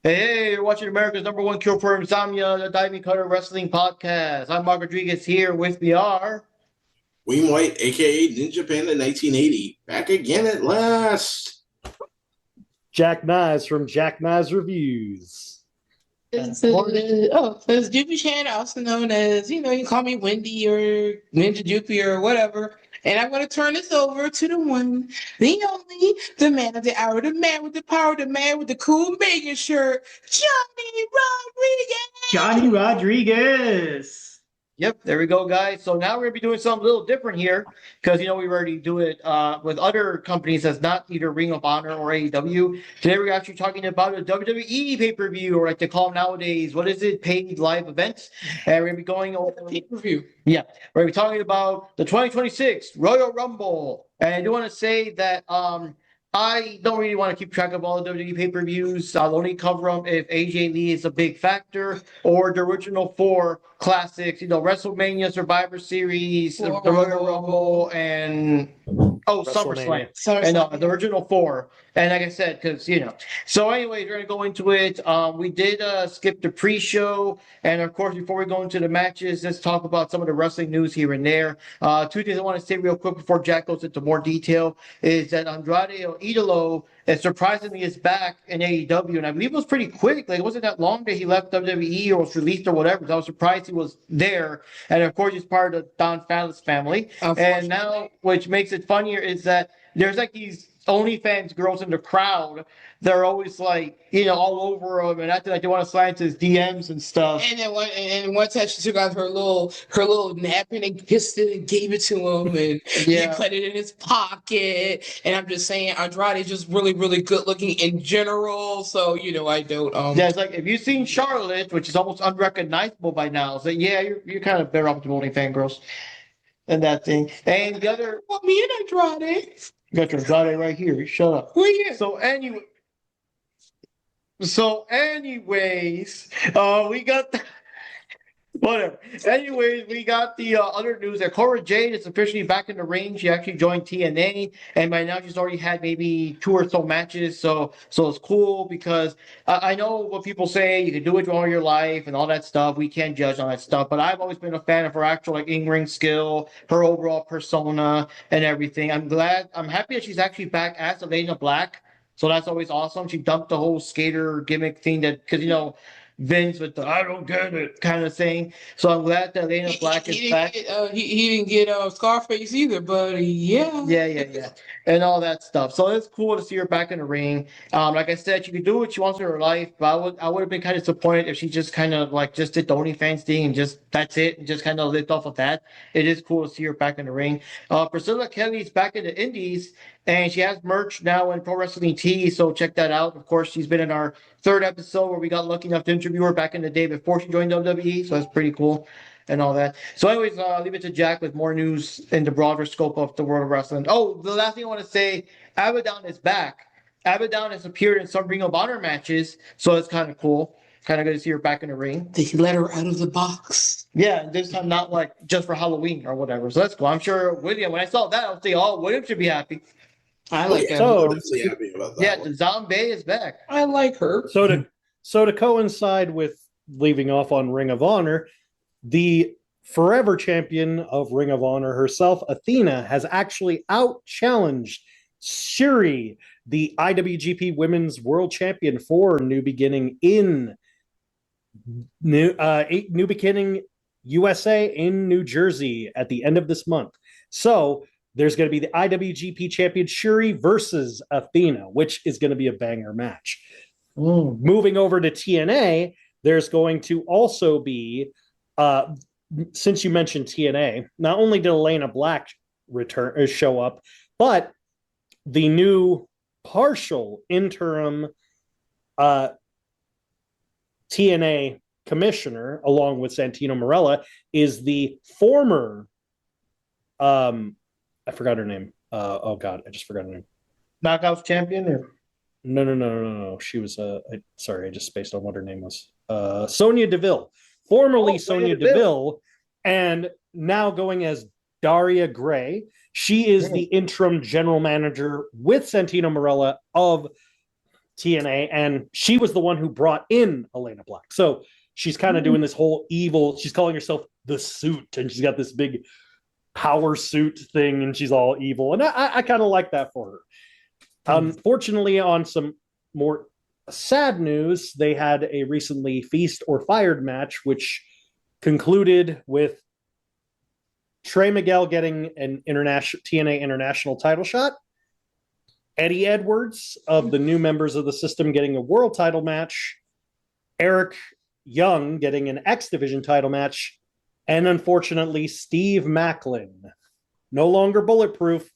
Hey, you're watching America's #1 cure for insomnia, the Diving Cutter Wrestling Podcast. I'm Mark Rodriguez here. With me are William White, aka Ninja Panda 1980, back again at last. Jack Mize from Jack Mize Reviews. It's Doopy Chan, also known as, you can call me Wendy or Ninja Doopy or whatever. And I'm going to turn this over to the one, the only, the man of the hour, the man with the power, the man with the cool Megan shirt, Johnny Rodriguez. Johnny Rodriguez. Yep, there we go, guys. So now we're going to be doing something a little different here because, we already do it with other companies that's not either Ring of Honor or AEW. Today we're actually talking about a WWE pay-per-view, or like they call them nowadays, what is it, paid live events. And we're going to be going over Pay-per-view. Yeah, we're going to be talking about the 2026 Royal Rumble. And I do want to say that I don't really want to keep track of all the WWE pay-per-views. I'll only cover them if AJ Lee is a big factor, or the original 4 classics, WrestleMania, Survivor Series, the Royal Rumble, and SummerSlam. And the original 4. And like I said, because, So anyways, we're going to go into it. We did skip the pre-show. And of course, before we go into the matches, let's talk about some of the wrestling news here and there. 2 things I want to say real quick before Jack goes into more detail is that Andrade Idolo surprisingly is back in AEW. And I believe it was pretty quick. Like, it wasn't that long that he left WWE or was released or whatever. So I was surprised he was there. And of course, he's part of the Don Callis family. And now, which makes it funnier, is that there's like these OnlyFans girls in the crowd. They're always like, all over him and acting like they want to slide into his DMs and stuff. And then one time she took out her little napkin and kissed it and gave it to him, and he put it in his pocket. And I'm just saying, Andrade is just really, really good looking in general. So I don't. Yeah, it's like if you've seen Charlotte, which is almost unrecognizable by now, so you're kind of better off with the OnlyFans girls and that thing. And the other, me and Andrade. You got your Andrade right here. Shut up. Well, yeah. So anyways, we got whatever. Anyways, we got the other news that Cora Jade is officially back in the ring. She actually joined TNA, and by now she's already had maybe 2 or so matches. So it's cool because I know what people say, you can do it all your life and all that stuff. We can't judge on that stuff, but I've always been a fan of her actual in-ring skill, her overall persona, and everything. I'm happy that she's actually back as Elena Black. So that's always awesome. She dumped the whole skater gimmick thing because Vince with the "I don't get it" kind of thing. So I'm glad that Elena Black is back. He didn't get Scarface either, but yeah. Yeah. And all that stuff. So it's cool to see her back in the ring. Like I said, she could do what she wants in her life, but I would have been kind of disappointed if she just kind of just did the OnlyFans thing and just that's it and just kind of lived off of that. It is cool to see her back in the ring. Priscilla Kelly's back in the Indies. And she has merch now in Pro Wrestling Tees, so check that out. Of course, she's been in our 3rd episode where we got lucky enough to interview her back in the day before she joined WWE, so that's pretty cool and all that. So anyways, leave it to Jack with more news in the broader scope of the world of wrestling. Oh, the last thing I want to say, Abaddon is back. Abaddon has appeared in some Ring of Honor matches, so it's kind of cool. Kind of good to see her back in the ring. They let her out of the box. Yeah, and this time not like just for Halloween or whatever, so that's cool. I'm sure William, when I saw that, I was thinking, William should be happy. I like that. I'm definitely happy about that. Yeah, the Zombie is back. I like her. So to coincide with leaving off on Ring of Honor, the forever champion of Ring of Honor herself, Athena, has actually out-challenged Shuri, the IWGP Women's World Champion, for New Beginning in New Beginning USA in New Jersey at the end of this month. So there's going to be the IWGP champion Shuri versus Athena, which is going to be a banger match. Moving over to TNA, there's going to also be, since you mentioned TNA, not only did Elena Black show up, but the new partial interim TNA commissioner, along with Santino Marella, is the former I forgot her name. Oh God, I just forgot her name. Knockouts champion? Or? No. She was sorry, I just spaced on what her name was. Sonya Deville. Formerly Sonya Deville, and now going as Daria Gray. She is the interim general manager with Santino Marella of TNA, and she was the one who brought in Elena Black. So she's kind of doing this whole evil. She's calling herself the Suit, and she's got this big power suit thing, and she's all evil. And I kind of like that for her. Unfortunately, on some more sad news, they had a recently Feast or Fired match, which concluded with Trey Miguel getting an TNA international title shot, Eddie Edwards of the new members of the system getting a world title match, Eric Young getting an X Division title match, and unfortunately, Steve Macklin, no longer bulletproof,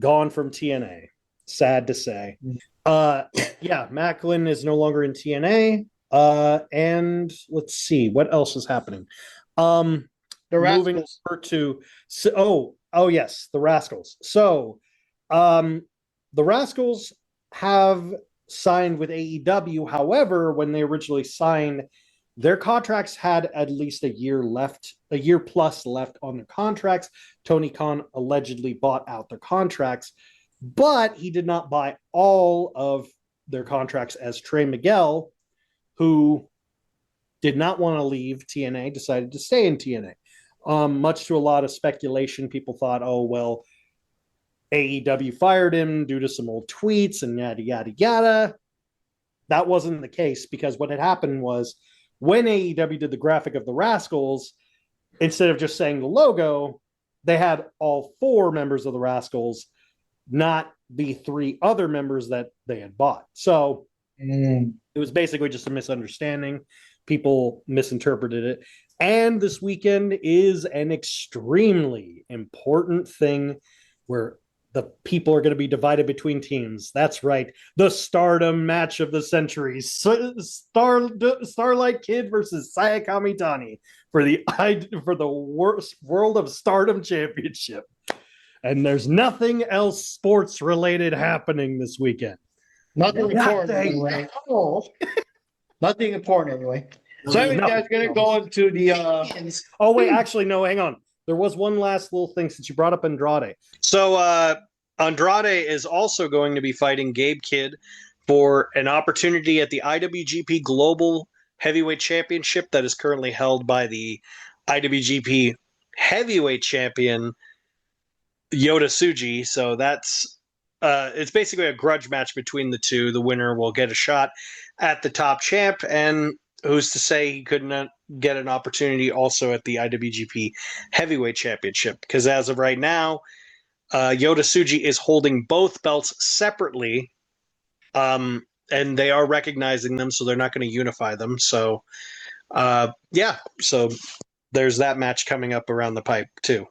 gone from TNA. Sad to say. Macklin is no longer in TNA. And let's see, what else is happening? The Moving Rascals. over to yes, the Rascals. So the Rascals have signed with AEW. However, when they originally signed, their contracts had at least a year plus left on their contracts. Tony Khan allegedly bought out their contracts, but he did not buy all of their contracts, as Trey Miguel, who did not want to leave TNA, decided to stay in TNA. Much to a lot of speculation, people thought, oh, well, AEW fired him due to some old tweets and yada, yada, yada. That wasn't the case, because what had happened was when AEW did the graphic of the Rascals, instead of just saying the logo, they had all 4 members of the Rascals, not the 3 other members that they had bought. So it was basically just a misunderstanding. People misinterpreted it. And this weekend is an extremely important thing where the people are going to be divided between teams. That's right. The Stardom match of the century. Starlight Kid versus Saya Kamitani for the World of Stardom Championship. And there's nothing else sports related happening this weekend. Nothing important anyway. Nothing important anyway. So anyways, guys, gonna go into the Oh wait, actually no, hang on. There was one last little thing since you brought up Andrade. So Andrade is also going to be fighting Gabe Kidd for an opportunity at the IWGP Global Heavyweight Championship that is currently held by the IWGP Heavyweight Champion Yota Tsuji. So that's it's basically a grudge match between the two. The winner will get a shot at the top champ, and who's to say he couldn't get an opportunity also at the IWGP Heavyweight Championship? Because as of right now, Yota Tsuji is holding both belts separately, and they are recognizing them, so they're not going to unify them. So, so there's that match coming up around the pipe too.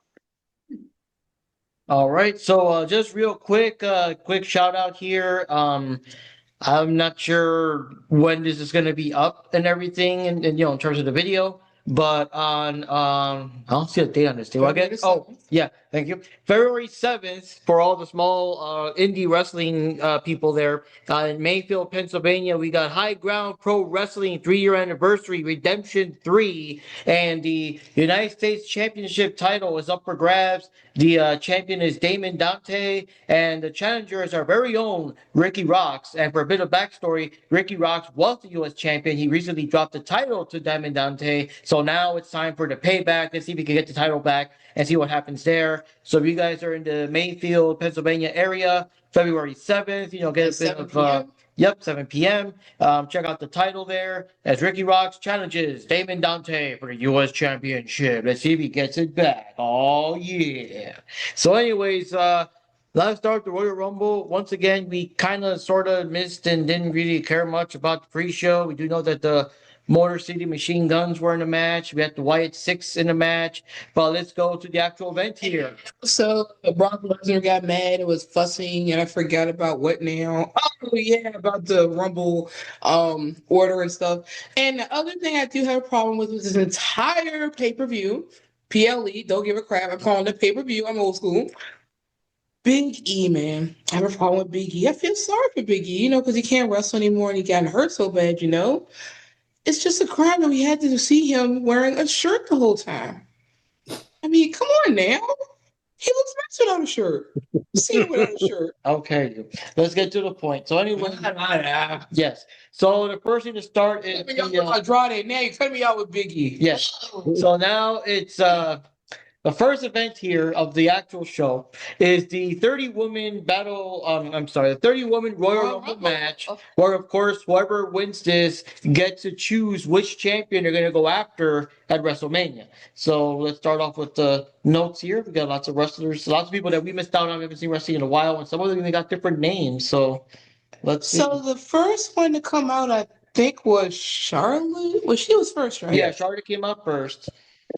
All right, so just real quick shout out here. I'm not sure when this is going to be up and everything, and in terms of the video, but on I don't see a date on this. Do I get? Oh, yeah, thank you. February 7th for all the small indie wrestling people there in Mayfield, Pennsylvania. We got High Ground Pro Wrestling 3-year anniversary Redemption 3, and the United States Championship title is up for grabs. The champion is Damon Dante, and the challenger is our very own Ricky Rocks. And for a bit of backstory, Ricky Rocks was the U.S. champion. He recently dropped the title to Damon Dante, so now it's time for the payback. Let's see if we can get the title back and see what happens there. So if you guys are in the Mayfield, Pennsylvania area, February 7th, get a bit of 7 p.m. Check out the title there as Ricky Rocks challenges Damon Dante for the U.S. Championship. Let's see if he gets it back. Oh, yeah. So anyways, let's start the Royal Rumble. Once again, we kind of sort of missed and didn't really care much about the pre-show. We do know that the Motor City Machine Guns were in the match. We had the Wyatt Six in the match. But let's go to the actual event here. So Brock Lesnar got mad and was fussing, and I forgot about what now. Oh yeah, about the Rumble order and stuff. And the other thing I do have a problem with was this entire pay-per-view. PLE, don't give a crap. I'm calling it pay-per-view. I'm old school. Big E, man. I have a problem with Big E. I feel sorry for Big E, because he can't wrestle anymore and he got hurt so bad, It's just a crime that we had to see him wearing a shirt the whole time. I mean, come on now. He looks nice without a shirt. See him without a shirt. Okay, let's get to the point. So anyway, yes. So the first thing to start is Cut me out with Andrade. Now you cut me out with Biggie. yes. So now it's the first event here of the actual show is the 30 woman battle. I'm sorry, the 30 woman Royal Rumble match, where of course whoever wins this gets to choose which champion they're going to go after at WrestleMania. So let's start off with the notes here. We got lots of wrestlers, lots of people that we missed out on. We haven't seen wrestling in a while, and some of them they got different names. So let's see. So the first one to come out, I think, was Charlotte. Well, she was first, right? Yeah, Charlotte came out first,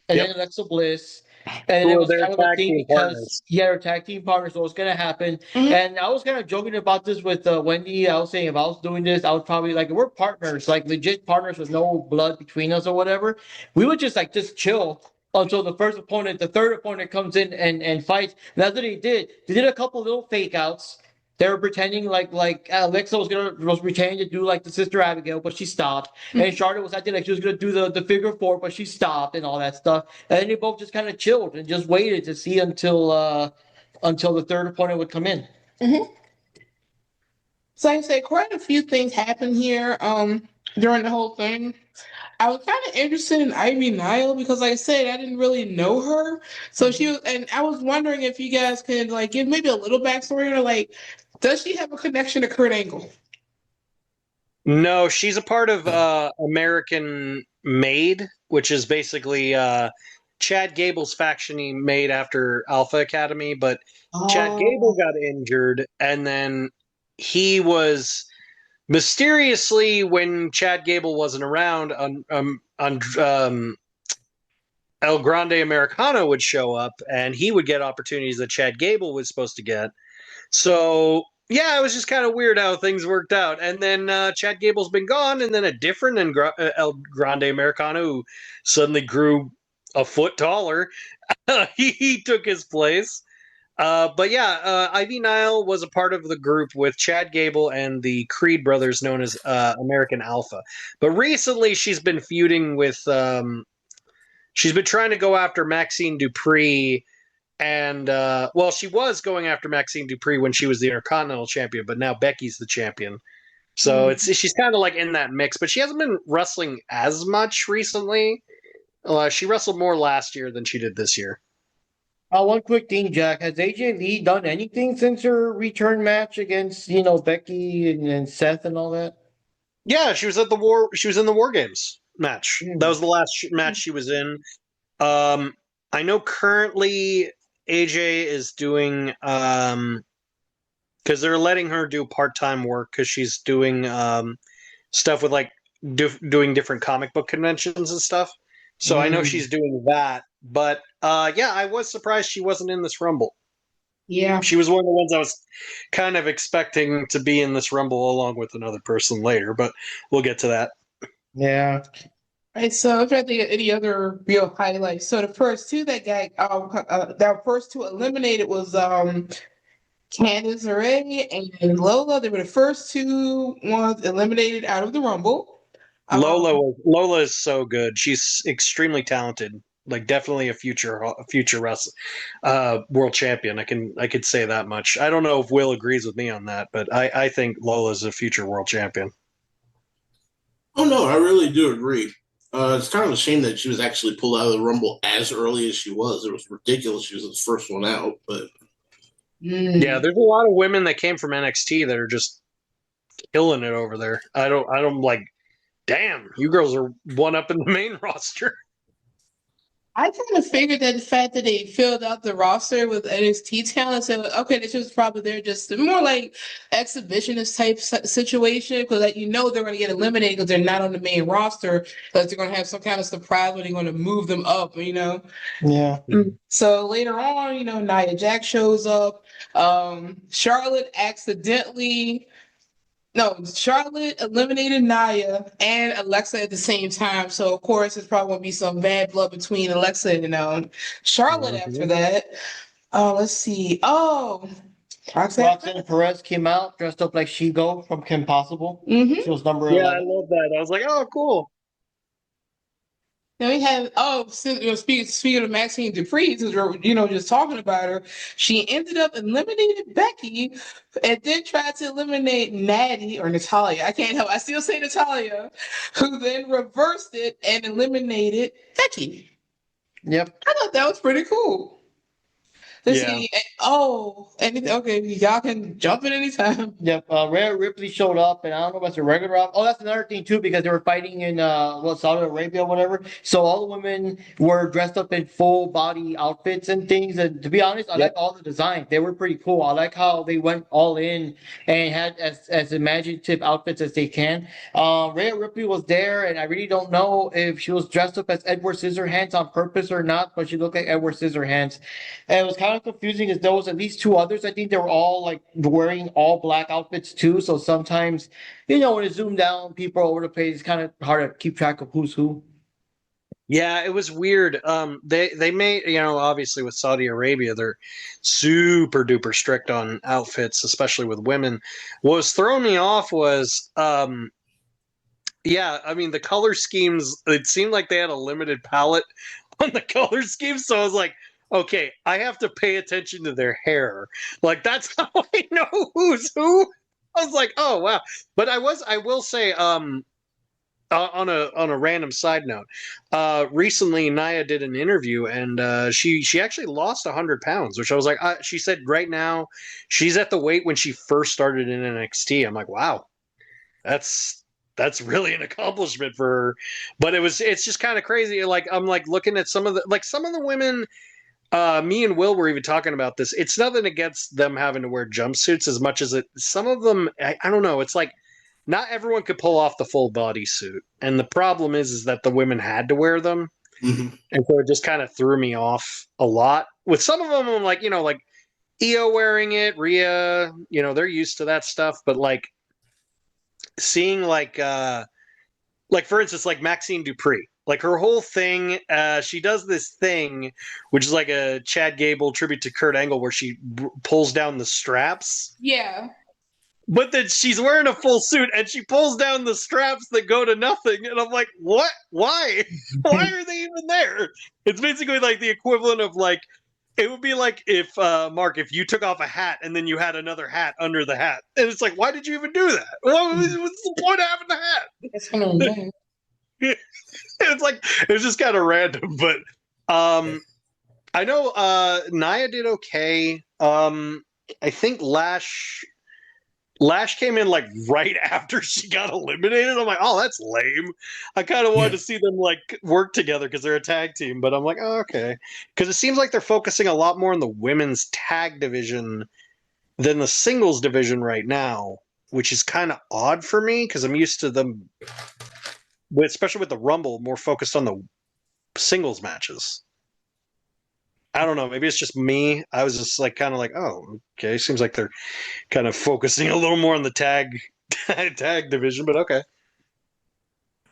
and Yep. then Alexa Bliss. And Who it are was their kind of a tag thing team because partners. they're tag team partners, so it's gonna happen. Mhm. And I was kind of joking about this with Wendy. I was saying if I was doing this, I would probably like we're partners, like legit partners with no blood between us or whatever. We would just chill until the first opponent, the third opponent comes in and fights. And that's what they did. They did a couple little fake outs. They were pretending like Alexa was pretending to do like the Sister Abigail, but she stopped. And Charlotte was acting like she was gonna do the figure four, but she stopped and all that stuff. And then they both just kind of chilled and just waited to see until the third opponent would come in. So like I said, quite a few things happened here during the whole thing. I was kind of interested in Ivy Nile because, like I said, I didn't really know her. So she was, and I was wondering if you guys could like give maybe a little backstory or like, does she have a connection to Kurt Angle? No, she's a part of American Made, which is basically Chad Gable's faction he made after Alpha Academy, but Chad Gable got injured, and then he was mysteriously, when Chad Gable wasn't around, El Grande Americano would show up, and he would get opportunities that Chad Gable was supposed to get. So yeah, it was just kind of weird how things worked out. And then Chad Gable's been gone, and then a different El Grande Americano who suddenly grew a foot taller, he took his place. But yeah, Ivy Nile was a part of the group with Chad Gable and the Creed brothers known as American Alpha. But recently she's been feuding with, she's been trying to go after Maxine Dupree. And, well, she was going after Maxine Dupree when she was the Intercontinental Champion, but now Becky's the champion. So she's kind of like in that mix, but she hasn't been wrestling as much recently. She wrestled more last year than she did this year. One quick thing, Jack. Has AJ Lee done anything since her return match against, Becky and Seth and all that? Yeah, she was at the War. She was in the War Games match. Mm. That was the last match she was in. I know currently AJ is doing because they're letting her do part-time work because she's doing stuff with like doing different comic book conventions and stuff. So I know she's doing that. But yeah, I was surprised she wasn't in this Rumble. Yeah. She was one of the ones I was kind of expecting to be in this Rumble along with another person later, but we'll get to that. Yeah. Right, so I'm trying to think of any other real highlights. So the first two that first two eliminated was Candice LeRae and Lola. They were the first two ones eliminated out of the Rumble. Lola is so good. She's extremely talented. Like definitely a future world champion. I could say that much. I don't know if Will agrees with me on that, but I think Lola's a future world champion. Oh no, I really do agree. It's kind of a shame that she was actually pulled out of the Rumble as early as she was. It was ridiculous. She was the first one out, but yeah, there's a lot of women that came from NXT that are just killing it over there. I don't like. Damn, you girls are one up in the main roster. I kind of figured that the fact that they filled out the roster with NXT talent, so okay, this was probably there just more like exhibitionist type situation because like, they're going to get eliminated because they're not on the main roster, because they're going to have some kind of surprise when they're going to move them up, Yeah. So later on, Nia Jax shows up. Charlotte eliminated Nia and Alexa at the same time. So, of course, there's probably going to be some bad blood between Alexa and Charlotte after that. Let's see. Oh, Roxanne Perez came out dressed up like She-Go from Kim Possible. Mhm. She was number Yeah, 11. I love that. I was like, oh, cool. Then we have speaking of Maxine Dupree, since we're just talking about her, she ended up eliminating Becky, and then tried to eliminate Natty or Natalia. I can't help. I still say Natalia, who then reversed it and eliminated Becky. Yep. I thought that was pretty cool. Let's Yeah. see. Okay, y'all can jump in anytime. Yep. Rhea Ripley showed up, and I don't know if that's a regular op. Oh, that's another thing too, because they were fighting in Saudi Arabia or whatever. So all the women were dressed up in full body outfits and things. And to be honest, I like all the designs. They were pretty cool. I like how they went all in and had as imaginative outfits as they can. Rhea Ripley was there, and I really don't know if she was dressed up as Edward Scissorhands on purpose or not, but she looked like Edward Scissorhands. And it was kind of confusing as there was at least two others. I think they were all like wearing all black outfits too. So sometimes, when it zoomed down, people are over the place. It's kind of hard to keep track of who's who. Yeah, it was weird. They made, obviously with Saudi Arabia, they're super duper strict on outfits, especially with women. What was throwing me off was, yeah, I mean the color schemes. It seemed like they had a limited palette on the color schemes, so I was like, okay, I have to pay attention to their hair. Like that's how I know who's who. I was like, oh wow. But I will say, on a random side note, recently Nia did an interview and she actually lost 100 pounds, which I was like, she said right now she's at the weight when she first started in NXT. I'm like, wow, that's really an accomplishment for her. But it's just kind of crazy. Like I'm like looking at some of the women. Me and Will were even talking about this. It's nothing against them having to wear jumpsuits as much as some of them, I don't know. It's like not everyone could pull off the full body suit. And the problem is that the women had to wear them. Mm-hmm. And so it just kind of threw me off a lot. With some of them, I'm like, like Io wearing it, Rhea, they're used to that stuff. But like seeing like for instance, like Maxine Dupree. Like her whole thing, she does this thing, which is like a Chad Gable tribute to Kurt Angle, where she pulls down the straps. Yeah. But then she's wearing a full suit, and she pulls down the straps that go to nothing. And I'm like, what? Why? Why are they even there? It's basically like the equivalent of like, it would be like if, Mark, if you took off a hat and then you had another hat under the hat. And it's like, why did you even do that? What's the point of having the hat? That's kind of weird. It was just kind of random, but I know Nia did okay. I think Lash came in like right after she got eliminated. I'm like, oh, that's lame. I kind of wanted to see them like work together because they're a tag team, but I'm like, oh, okay, because it seems like they're focusing a lot more on the women's tag division than the singles division right now, which is kind of odd for me because I'm used to them. Especially with the Rumble, more focused on the singles matches. I don't know. Maybe it's just me. I was just like, kind of like, oh, okay. Seems like they're kind of focusing a little more on the tag division, but okay.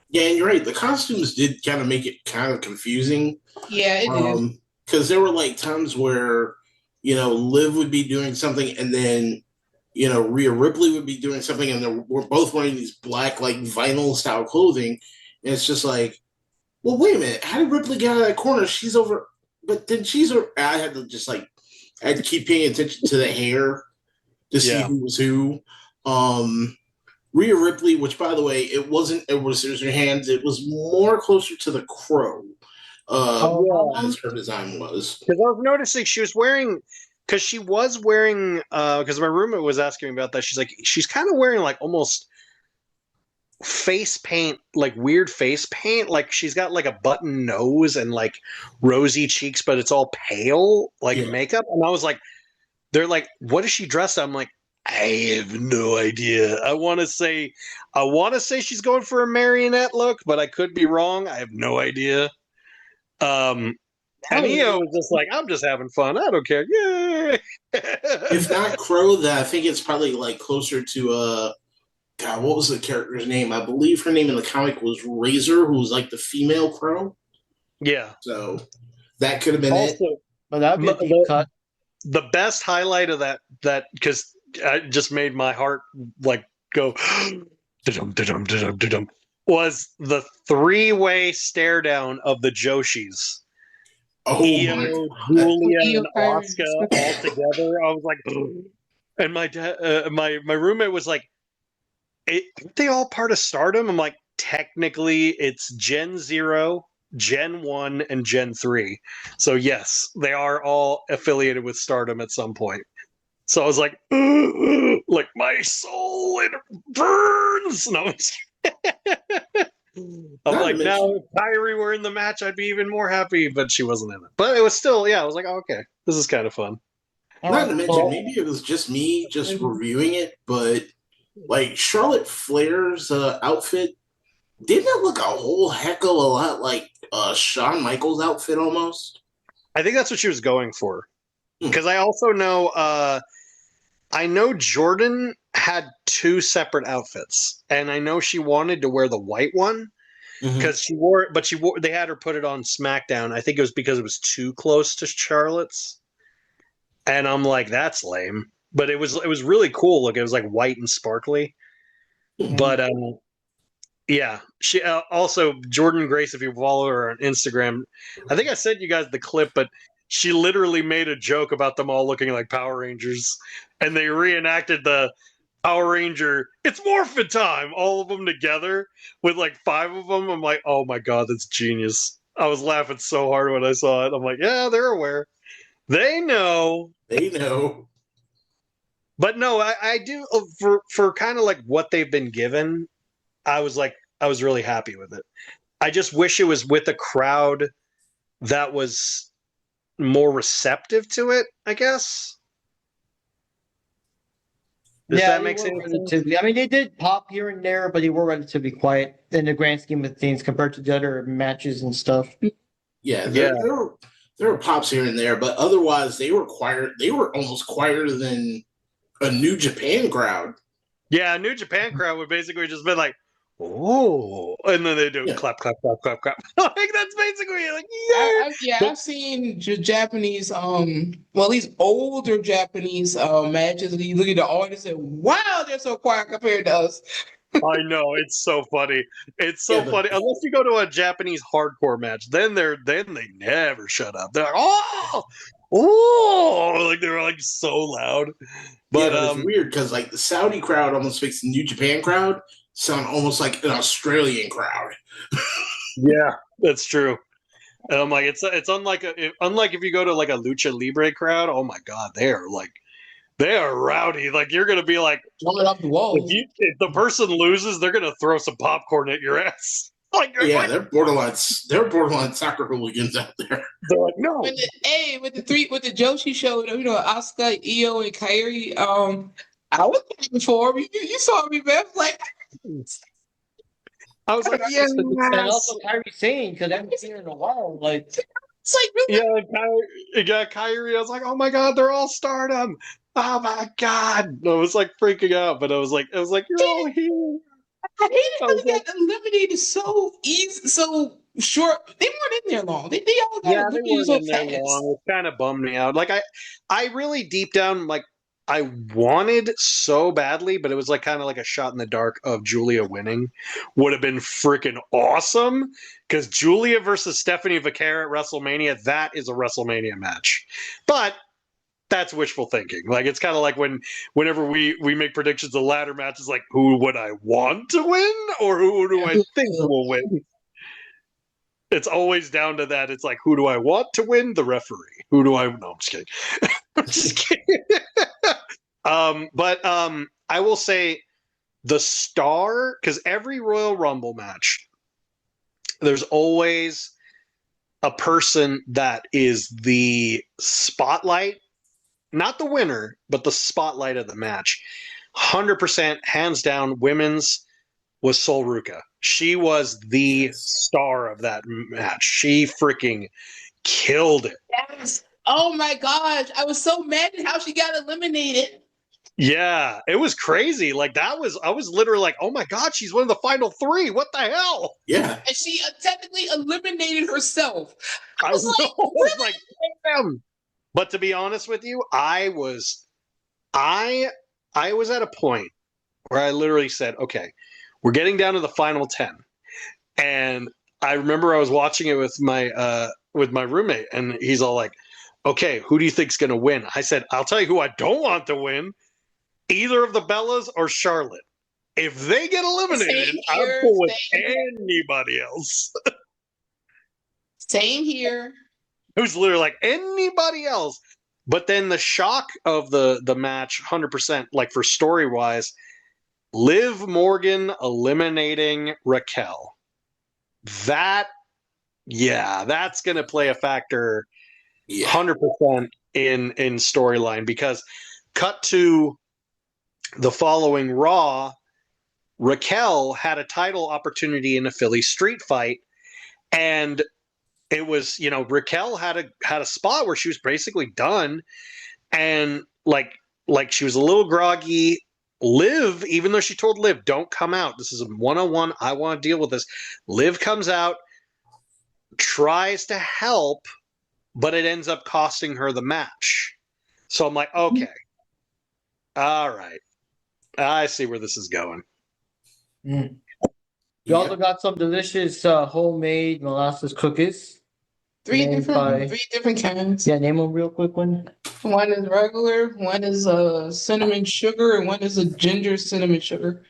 Yeah, and you're right. The costumes did kind of make it kind of confusing. Yeah, it did. Because there were like times where, Liv would be doing something and then Rhea Ripley would be doing something, and we're both wearing these black, like vinyl style clothing, and it's just like, well, wait a minute, how did Ripley get out of that corner? She's over, but then she's over. I had to keep paying attention to the hair to see who was who. Rhea Ripley, which by the way, it wasn't Edward Scissorhands, it was more closer to the Crow, as her design was. Because I was noticing she was wearing. Because she was wearing, because my roommate was asking me about that. She's like, she's kind of wearing like almost face paint, like weird face paint. Like she's got like a button nose and like rosy cheeks, but it's all pale, like makeup. And I was like, they're like, what is she dressed up? I'm like, I have no idea. I want to say she's going for a marionette look, but I could be wrong. I have no idea. And Io was just like, I'm just having fun. I don't care. Yay! If not Crow, then I think it's probably like closer to God, what was the character's name? I believe her name in the comic was Razor, who was like the female Crow. Yeah. So that could have been it. But that'd be a deep cut. The best highlight of that because it just made my heart like go da-dum, da-dum, da-dum, da-dum. was the three-way stare down of the Joshis. Oh Io, my God. Julia, Io, and Kyrie. Asuka all together. I was like, and my roommate was like, aren't they all part of Stardom? I'm like, technically, it's Gen 0, Gen 1, and Gen 3. So yes, they are all affiliated with Stardom at some point. So I was like, like my soul, it burns. And I'm Not to like, mention- now if Kyrie were in the match, I'd be even more happy, but she wasn't in it. But it was still, yeah, I was like, oh, okay, this is kind of fun. Not to mention, maybe it was just me just reviewing it, but like Charlotte Flair's outfit, didn't it look a whole heck of a lot like Shawn Michaels' outfit almost? I think that's what she was going for. Because I also know, I know Jordan had two separate outfits, and I know she wanted to wear the white one because she wore it, but they had her put it on SmackDown. I think it was because it was too close to Charlotte's, and I'm like, that's lame. But it was really cool. Look, it was like white and sparkly. But yeah, she also Jordan Grace. If you follow her on Instagram, I think I sent you guys the clip, but she literally made a joke about them all looking like Power Rangers, and they reenacted the Power Ranger. It's morphin' time, all of them together with like 5 of them. I'm like, oh my god, that's genius. I was laughing so hard when I saw it. I'm like, yeah, they're aware. They know. They know. But no, I do for kind of like what they've been given. I was really happy with it. I just wish it was with a crowd that was more receptive to it, I guess. Does that make sense? I mean, they did pop here and there, but they were relatively quiet in the grand scheme of things compared to the other matches and stuff. Yeah, there were pops here and there, but otherwise they were quiet. They were almost quieter than a New Japan crowd. Yeah, a New Japan crowd would basically just been like, oh, and then they do clap, clap, clap, clap, clap. Like that's basically like, yeah. I've seen Japanese, well, these older Japanese matches, and you look at the audience and wow, they're so quiet compared to us. I know, it's so funny. It's so funny. Unless you go to a Japanese hardcore match, then they never shut up. They're like, oh, like they're like so loud. But it's weird because like the Saudi crowd almost makes the New Japan crowd sound almost like an Australian crowd. Yeah, that's true. And I'm like, it's unlike if you go to like a Lucha Libre crowd. Oh my god, they are rowdy. Like you're gonna be like, jumping off the wall. If the person loses, they're gonna throw some popcorn at your ass. Like they're borderline soccer hooligans out there. They're like, no. With the Joshi show, Asuka, Io, and Kairi, I was happy for him. You saw me, man. Like, I was like, yeah. And also Kyrie Sane, because I haven't seen her in a while. Like, it's like really. Yeah, Kyrie. I was like, oh my god, they're all Stardom. Oh my god. I was like freaking out, but I was like, you're all here. I hated how they got eliminated so easy, so short. They weren't in there long. They all got eliminated so fast. It kind of bummed me out. Like I really deep down like I wanted so badly, but it was like kind of like a shot in the dark of Julia winning. Would have been freaking awesome because Julia versus Stephanie Vaquer at WrestleMania, that is a WrestleMania match. But that's wishful thinking. Like it's kind of like whenever we make predictions of ladder matches, like who would I want to win or who do I think will win? It's always down to that. It's like who do I want to win? The referee. Who do I? No, I'm just kidding. I'm just kidding. But I will say the star, because every Royal Rumble match, there's always a person that is the spotlight. Not the winner, but the spotlight of the match. 100%, hands down, women's was Sol Ruca. She was the star of that match. She freaking killed it. Yes. Oh my gosh. I was so mad at how she got eliminated. Yeah, it was crazy. Like I was literally like, oh my god, she's one of the final 3. What the hell? Yeah. And she technically eliminated herself. I was like, damn. But to be honest with you, I was at a point where I literally said, okay, we're getting down to the final 10. And I remember I was watching it with my roommate, and he's all like, "Okay, who do you think's going to win?" I said, "I'll tell you who I don't want to win: either of the Bellas or Charlotte. If they get eliminated, I'm cool with anybody else." Same here. It was literally like anybody else. But then the shock of the match, 100%, like for story wise, Liv Morgan eliminating Raquel. That's going to play a factor 100% in storyline, because cut to the following Raw, Raquel had a title opportunity in a Philly street fight, and it was, Raquel had a spot where she was basically done, and like she was a little groggy. Liv, even though she told Liv, "Don't come out. This is a one-on-one. I want to deal with this." Liv comes out, tries to help, but it ends up costing her the match. So I'm like, okay, all right, I see where this is going. We also got some delicious homemade molasses cookies. Three Named different kinds. Yeah, name them real quick. One is regular, one is cinnamon sugar, and one is a ginger cinnamon sugar.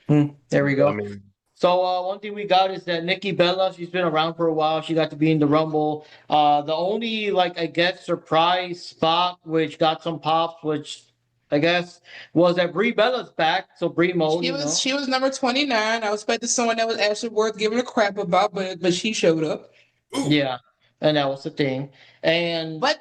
There we go. I mean, So one thing we got is that Nikki Bella, she's been around for a while. She got to be in the Rumble. The only, I guess, surprise spot which got some pops, which I guess was that Brie Bella's back. So Brie Mo, She was number 29. I was expecting someone that was actually worth giving a crap about, but she showed up. Yeah, and that was the thing. And But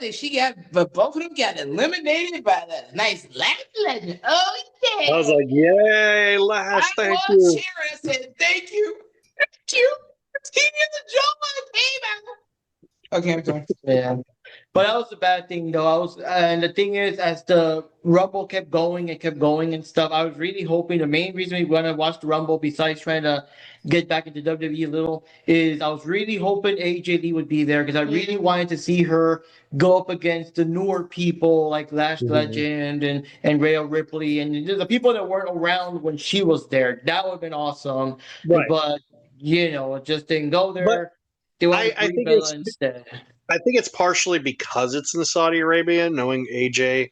both of them got eliminated by the nice Lash legend. Oh yeah! I was like, "Yay, Lash! Thank I you." was here. I said, "Thank you, thank you." He is the Joe came out. Okay, I'm sorry. yeah. But that was the bad thing, though. And the thing is, as the Rumble kept going and stuff, I was really hoping the main reason we want to watch the Rumble, besides trying to get back into WWE a little, is I was really hoping AJ Lee would be there, because I really wanted to see her go up against the newer people like Lash Legend and Rhea Ripley and the people that weren't around when she was there. That would have been awesome. Right. But, it just didn't go there. They wanted I think Bella instead. I think it's partially because it's in Saudi Arabia. Knowing AJ,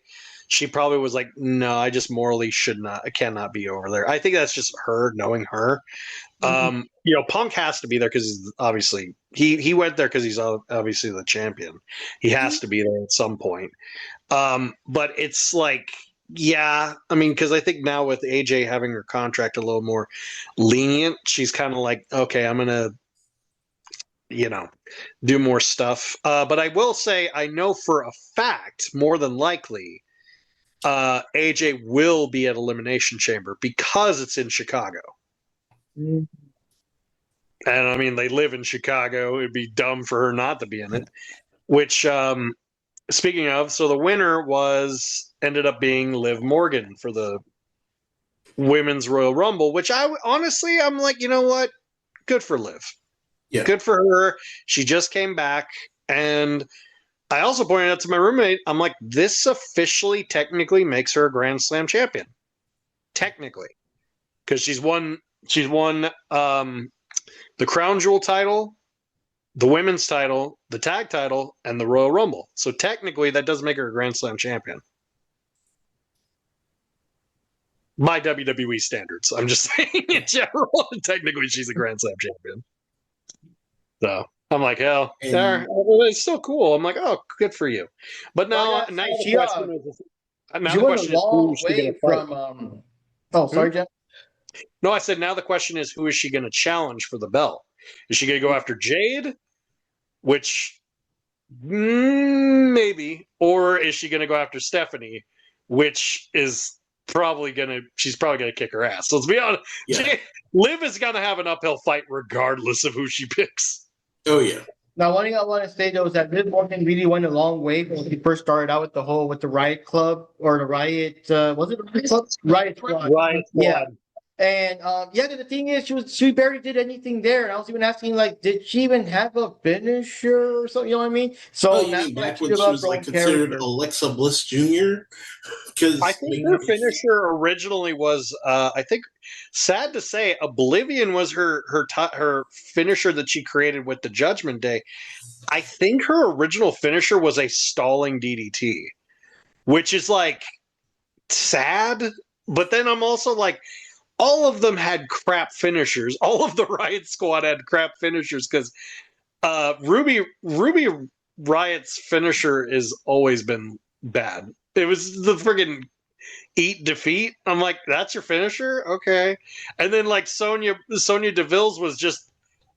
she probably was like, "No, I just morally I cannot be over there." I think that's just her, knowing her. Punk has to be there because obviously he went there because he's obviously the champion. He has to be there at some point. But it's like, yeah, I mean, because I think now with AJ having her contract a little more lenient, she's kind of like, okay, I'm gonna do more stuff. But I will say, I know for a fact, more than likely, AJ will be at Elimination Chamber because it's in Chicago. And I mean, they live in Chicago. It'd be dumb for her not to be in it. Which, speaking of, so the winner ended up being Liv Morgan for the Women's Royal Rumble, which I'm like, you know what? Good for Liv. Yeah. Good for her. She just came back. And I also pointed out to my roommate, I'm like, this officially technically makes her a Grand Slam champion. Technically. Because she's won the Crown Jewel title, the women's title, the tag title, and the Royal Rumble. So technically that does make her a Grand Slam champion. By WWE standards. I'm just saying in general, technically she's a Grand Slam champion. So I'm like, hell, it's so cool. I'm like, oh, good for you. But now, she went a long way from. Sorry, Jeff. No, I said now the question is, who is she going to challenge for the belt? Is she going to go after Jade, which maybe, or is she going to go after Stephanie, which is she's probably going to kick her ass. So let's be honest, Liv is going to have an uphill fight regardless of who she picks. Oh yeah. Now, one thing I want to say though is that Liv Morgan really went a long way when he first started out with the Riot Club or the Riot. Was it the Riot Club? Riot Squad. Riot Squad. Yeah. And yeah, the thing is, she barely did anything there. And I was even asking, like, did she even have a finisher or something? You know what I mean? So Oh, you that's mean why back she when she developed was her like own considered character. Alexa Bliss Jr.? I Because think her finisher originally was, I think, sad to say, Oblivion was her finisher that she created with the Judgment Day. I think her original finisher was a stalling DDT, which is like sad. But then I'm also like, all of them had crap finishers. All of the Riot Squad had crap finishers because Ruby Riot's finisher has always been bad. It was the friggin' eat defeat. I'm like, that's your finisher, okay. And then like Sonya Deville's was just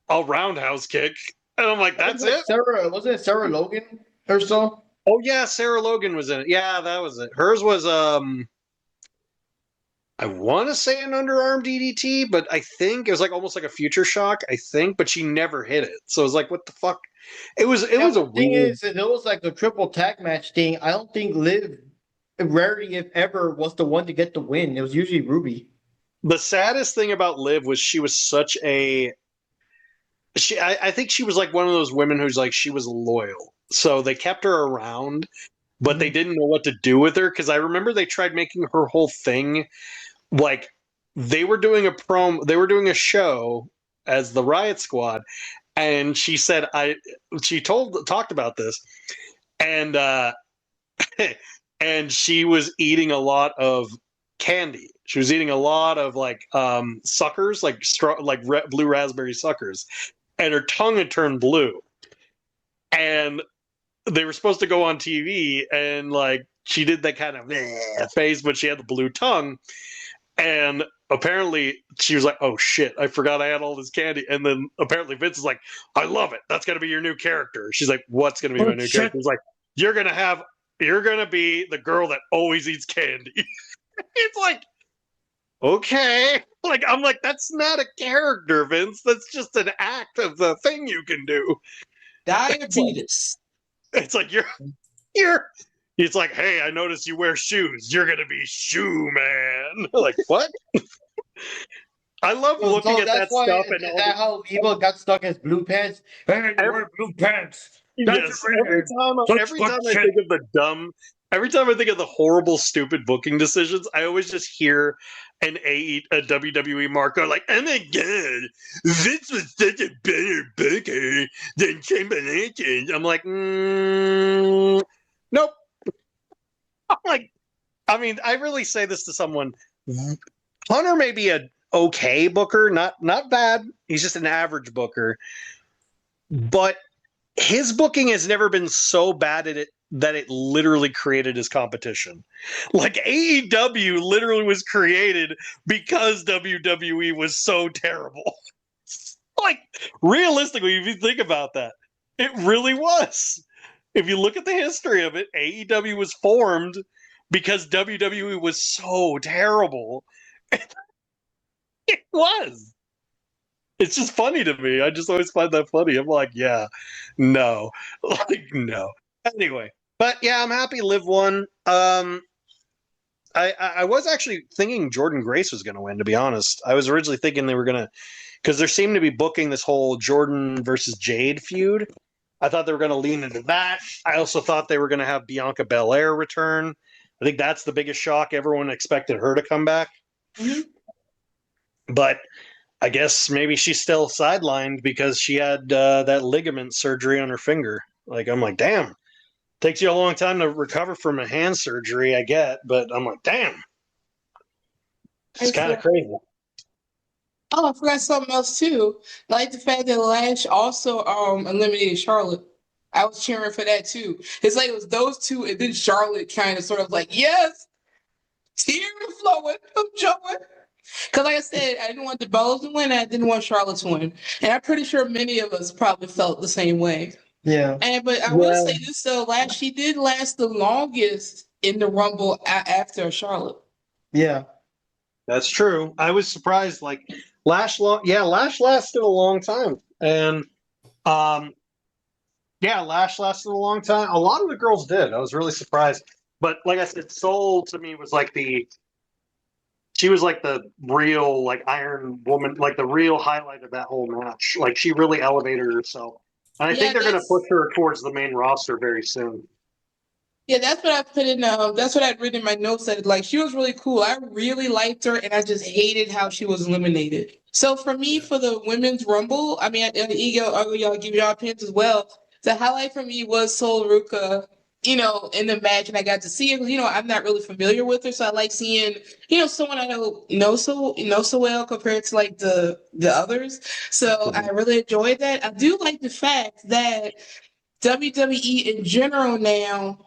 a roundhouse kick, and I'm like, that's it. Wasn't it Sarah Logan or so? Oh yeah, Sarah Logan was in it. Yeah, that was it. Hers was I want to say an underarm DDT, but I think it was like almost like a future shock. I think, but she never hit it. So it was like, what the fuck? It was a The thing weird. is, it was like a triple tag match thing. I don't think Liv rarely, if ever, was the one to get the win. It was usually Ruby. The saddest thing about Liv was she was such a I think she was like one of those women who's like she was loyal. So they kept her around, but they didn't know what to do with her because I remember they tried making her whole thing like they were doing a show as the Riot Squad, and she said she talked about this, and and she was eating a lot of candy. She was eating a lot of like suckers, like blue raspberry suckers, and her tongue had turned blue. And they were supposed to go on TV, and like she did that kind of face, but she had the blue tongue. And apparently she was like, oh shit, I forgot I had all this candy. And then apparently Vince is like, I love it. That's going to be your new character. She's like, what's going to be my new character? He's like, you're going to be the girl that always eats candy. It's like, okay. Like, I'm like, that's not a character, Vince. That's just an act of the thing you can do. Diabetes. It's like, it's like, hey, I noticed you wear shoes. You're going to be Shoe Man. Like, what? I love looking at that stuff. And is that how Evil got stuck as blue pants? Hey, you wear blue pants. Yes, every time I think of the dumb, every time I think of the horrible, stupid booking decisions, I always just hear a WWE marker like, "Oh my god, Vince was such a better booker than Chamber Legends." I'm like, nope. I'm like, I mean, I really say this to someone. Hunter may be a okay booker, not bad. He's just an average booker, but his booking has never been so bad at it that it literally created his competition. Like AEW literally was created because WWE was so terrible. Like realistically, if you think about that, it really was. If you look at the history of it, AEW was formed because WWE was so terrible. It was. It's just funny to me. I just always find that funny. I'm like, yeah, no, like no. Anyway, but yeah, I'm happy Liv won. I was actually thinking Jordan Grace was going to win. To be honest, I was originally thinking they were going to, because there seemed to be booking this whole Jordan versus Jade feud. I thought they were going to lean into that. I also thought they were going to have Bianca Belair return. I think that's the biggest shock. Everyone expected her to come back, but I guess maybe she's still sidelined because she had that ligament surgery on her finger. Like, I'm like, damn. Takes you a long time to recover from a hand surgery, I get, but I'm like, damn. It's kind of crazy. Oh, I forgot something else too. I like the fact that Lash also eliminated Charlotte. I was cheering for that too. It's like it was those two, and then Charlotte kind of sort of like, yes, tears flowing, I'm showing. Because like I said, I didn't want the Bellas to win, and I didn't want Charlotte to win. And I'm pretty sure many of us probably felt the same way. Yeah. But I will say this though, she did last the longest in the Rumble after Charlotte. Yeah. That's true. I was surprised. Like Lash lasted a long time, and Lash lasted a long time. A lot of the girls did. I was really surprised. But like I said, Soul to me was like the she was like the real like Iron Woman, like the real highlight of that whole match. Like she really elevated herself. And I Yeah, think they're going to that's push her towards the main roster very soon. yeah, that's what I put in. That's what I'd written in my notes. That like she was really cool. I really liked her, and I just hated how she was eliminated. So for me, for the women's rumble, I mean, y'all give y'all opinions as well. The highlight for me was Sol Ruka, in the match, and I got to see her. I'm not really familiar with her, so I like seeing, someone I know so well compared to like the others. So I really enjoyed that. I do like the fact that WWE in general now,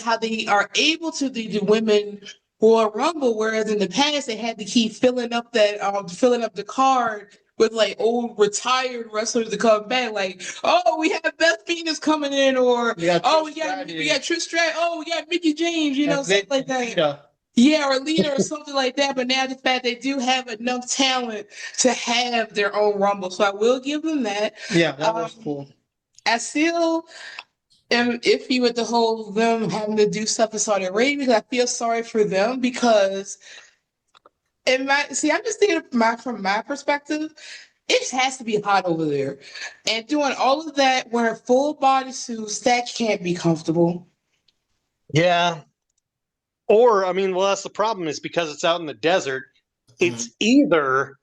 how they are able to do the women Royal Rumble, whereas in the past they had to keep filling up the card with like old retired wrestlers to come back. Like, oh, we have Beth Phoenix coming in, or We got oh, Trish we got Stratus Trish Stratus, oh, we got Mickey James, and stuff Vince like and that. Lita. Yeah, or leader or something like that. But now the fact they do have enough talent to have their own Rumble, so I will give them that. Yeah, that was cool. I still am iffy with the whole them having to do stuff in Saudi Arabia because I feel sorry for them because I'm just thinking from my perspective, it has to be hot over there. And doing all of that wearing full body suits, that can't be comfortable. Yeah. Or, I mean, well, that's the problem is because it's out in the desert, it's either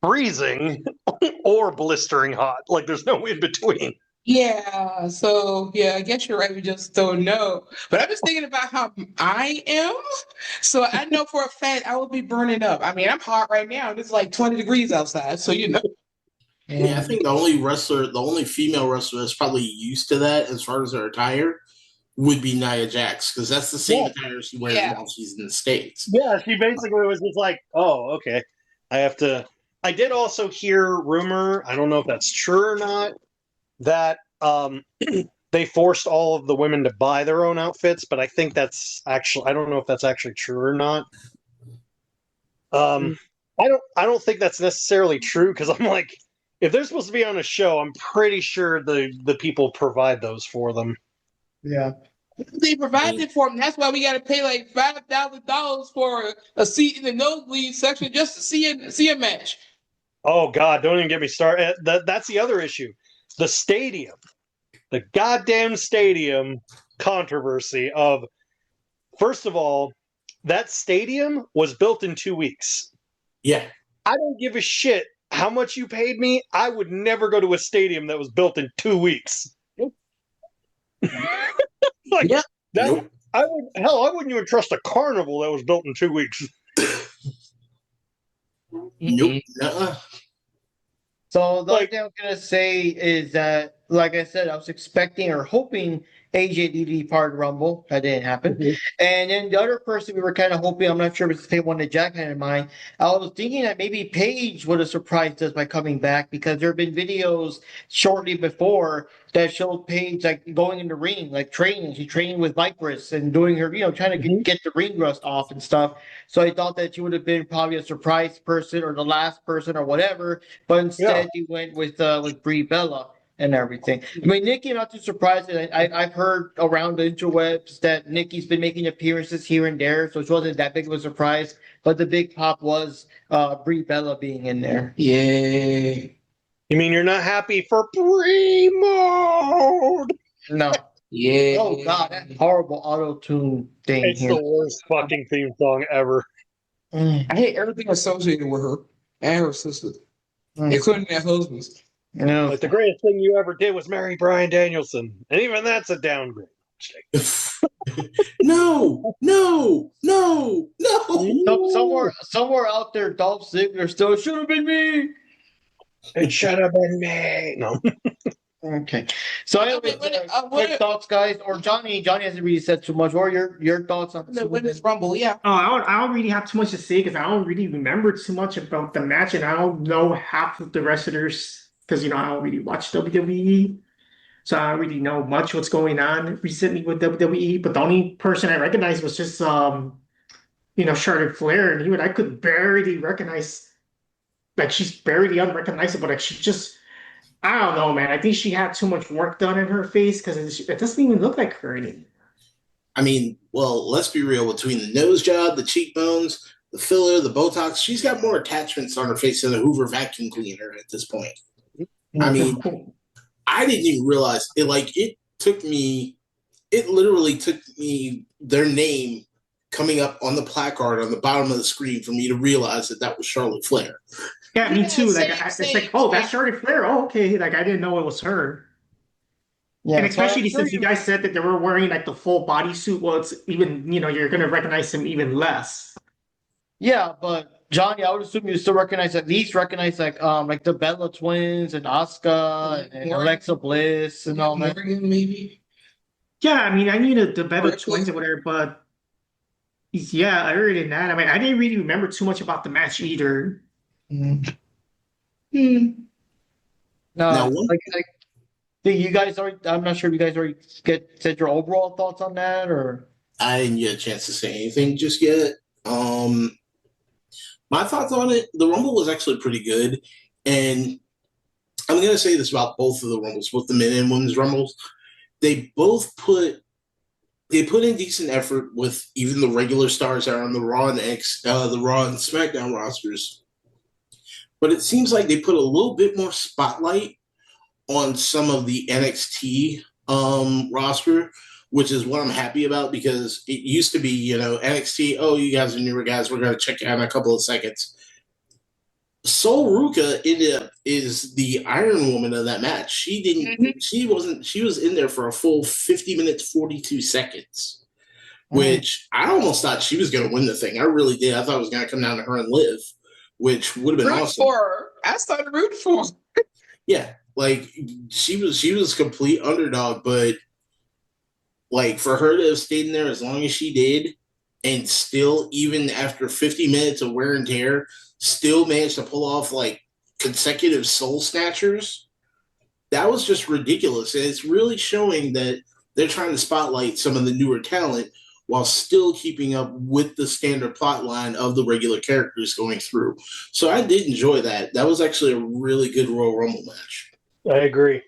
freezing or blistering hot. Like there's no in between. Yeah, so yeah, I guess you're right. We just don't know. But I'm just thinking about how I am. So I know for a fact I will be burning up. I mean, I'm hot right now, and it's like 20 degrees outside. So Yeah, I think the only female wrestler that's probably used to that as far as her attire would be Nia Jax, because that's the same attire she wears Yeah. while she's in the States. Yeah, she basically was just like, oh, okay. I did also hear rumor, I don't know if that's true or not, that they forced all of the women to buy their own outfits, but I think that's actually I don't know if that's actually true or not. I don't think that's necessarily true because I'm like, if they're supposed to be on a show, I'm pretty sure the people provide those for them. Yeah. they provide it for them. That's why we got to pay like $5,000 for a seat in the nosebleed section just to see a match. Oh God, don't even get me started. That's the other issue. The stadium, the goddamn stadium controversy of, first of all, that stadium was built in 2 weeks. Yeah. I don't give a shit how much you paid me. I would never go to a stadium that was built in 2 weeks. Like, Yep. Nope. I wouldn't even trust a carnival that was built in 2 weeks. Nope. Nuh-uh. So the only thing I'm gonna say is that, like I said, I was expecting or hoping AJ to be part of Rumble. That didn't happen. And then the other person we were kind of hoping, I'm not sure if it's the same one that Jack had in mind. I was thinking that maybe Paige would have surprised us by coming back because there have been videos shortly before that showed Paige like going in the ring, like training. She's training with Viperous and doing her, trying to get the ring rust off and stuff. So I thought that she would have been probably a surprise person or the last person or whatever. But instead, he went with Brie Bella and everything. I mean, Nikki, not too surprised. I've heard around the interwebs that Nikki's been making appearances here and there, so it wasn't that big of a surprise. But the big pop was Brie Bella being in there. Yeah. You mean you're not happy for pre-mode? No. Yeah. Oh God, that horrible auto tune thing It's here. the worst fucking theme song ever. Mm, I hate everything associated with her and her sister, including their husbands. Like the greatest thing you ever did was marry Bryan Danielson, and even that's a downgrade. No. Somewhere out there, Dolph Ziggler still should have been me. It should have been me. No. Okay. So anyway, quick thoughts, guys. Or Johnny hasn't really said too much. Or your thoughts on The women's rumble, yeah. Oh, I don't really have too much to say because I don't really remember too much about the match, and I don't know half of the wrestlers because I don't really watch WWE, so I don't really know much what's going on recently with WWE. But the only person I recognized was just Charlotte Flair, and I could barely recognize, like she's barely unrecognizable. Like she just, I don't know, man. I think she had too much work done in her face because it doesn't even look like her anymore. I mean, well, let's be real. Between the nose job, the cheekbones, the filler, the Botox, she's got more attachments on her face than a Hoover vacuum cleaner at this point. I mean, I didn't even realize it. Like, it literally took me their name coming up on the placard on the bottom of the screen for me to realize that was Charlotte Flair. Yeah, me too. Like, same, it's like, oh, that's Charlotte Flair. Oh, okay. Like, I didn't know it was her. Yeah, And especially so I'm since sure you guys said that they were wearing like the full bodysuit, well, it's even, you're gonna recognize them even less. Yeah, but Johnny, I would assume you still at least recognize like the Bella twins and Asuka and Morgan. Alexa Bliss and all that. Morgan, maybe. Yeah, I mean, I knew the better Or- twins or whatever, but yeah, other than that, I mean, I didn't really remember too much about the match either. Hmm. Now, You guys already. I'm not sure if you guys already said your overall thoughts on that, or I didn't get a chance to say anything just yet. My thoughts on it, the Rumble was actually pretty good. And I'm going to say this about both of the Rumbles, both the men and women's Rumbles. They both put in decent effort with even the regular stars that are on the Raw and SmackDown rosters. But it seems like they put a little bit more spotlight on some of the NXT roster, which is what I'm happy about, because it used to be, NXT, oh, you guys are newer guys, we're going to check you out in a couple of seconds. Sol Ruka is the Iron Woman of that match. She was in there for a full 50 minutes, 42 seconds, which I almost thought she was going to win the thing. I really did. I thought it was going to come down to her and Liv, which would have been awesome. For her. I started rooting for her. Yeah, like she was complete underdog, but like for her to have stayed in there as long as she did, and still, even after 50 minutes of wear and tear, still managed to pull off like consecutive soul snatchers, that was just ridiculous. And it's really showing that they're trying to spotlight some of the newer talent while still keeping up with the standard plot line of the regular characters going through. So I did enjoy that. That was actually a really good Royal Rumble match. I agree.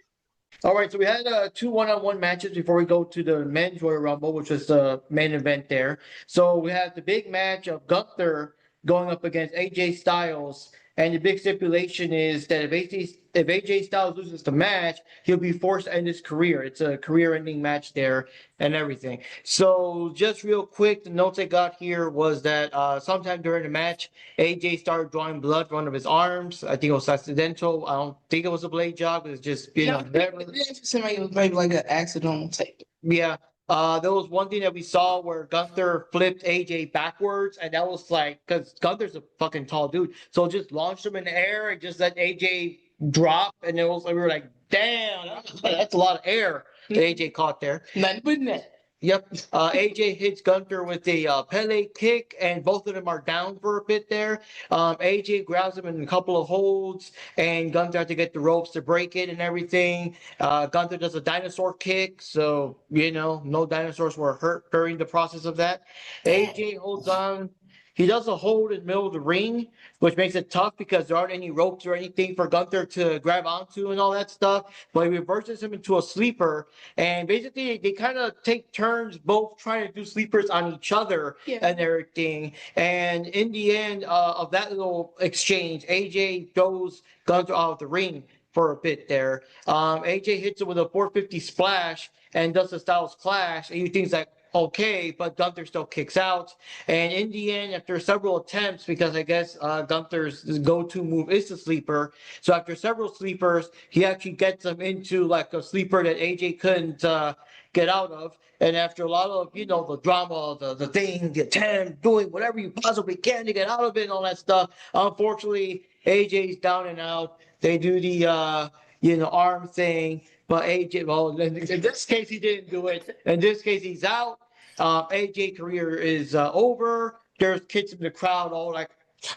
all right. So we had 2 one-on-one matches before we go to the men's Royal Rumble, which was the main event there. So we had the big match of Gunther going up against AJ Styles, and the big stipulation is that if AJ Styles loses the match, he'll be forced to end his career. It's a career-ending match there and everything. So just real quick, the notes I got here was that sometime during the match, AJ started drawing blood from one of his arms. I think it was accidental. I don't think it was a blade job. It was just, whatever. It seemed like it was maybe like an accidental tape. Yeah. There was one thing that we saw where Gunther flipped AJ backwards, and that was like, because Gunther's a fucking tall dude, so just launched him in the air and just let AJ drop, and it was we were like, damn, that's a lot of air that AJ caught there. Nothing but net. Yep. AJ hits Gunther with a Pele kick, and both of them are down for a bit there. AJ grabs him in a couple of holds, and Gunther has to get the ropes to break it and everything. Gunther does a dinosaur kick, so, no dinosaurs were hurt during the process of that. AJ holds on. He does a hold in the middle of the ring, which makes it tough because there aren't any ropes or anything for Gunther to grab onto and all that stuff. But he reverses him into a sleeper. And basically, they kind of take turns both trying to do sleepers on each other and everything. And in the end of that little exchange, AJ throws Gunther out of the ring for a bit there. AJ hits it with a 450 splash and does the Styles Clash. And he thinks like, okay, but Gunther still kicks out. And in the end, after several attempts, because I guess Gunther's go-to move is the sleeper. So after several sleepers, he actually gets him into like a sleeper that AJ couldn't get out of. And after a lot of, the drama, the thing, the attempt, doing whatever you possibly can to get out of it and all that stuff, unfortunately, AJ's down and out. They do the, arm thing. But AJ, well, in this case, he didn't do it. In this case, he's out. AJ career is over. There's kids in the crowd all like,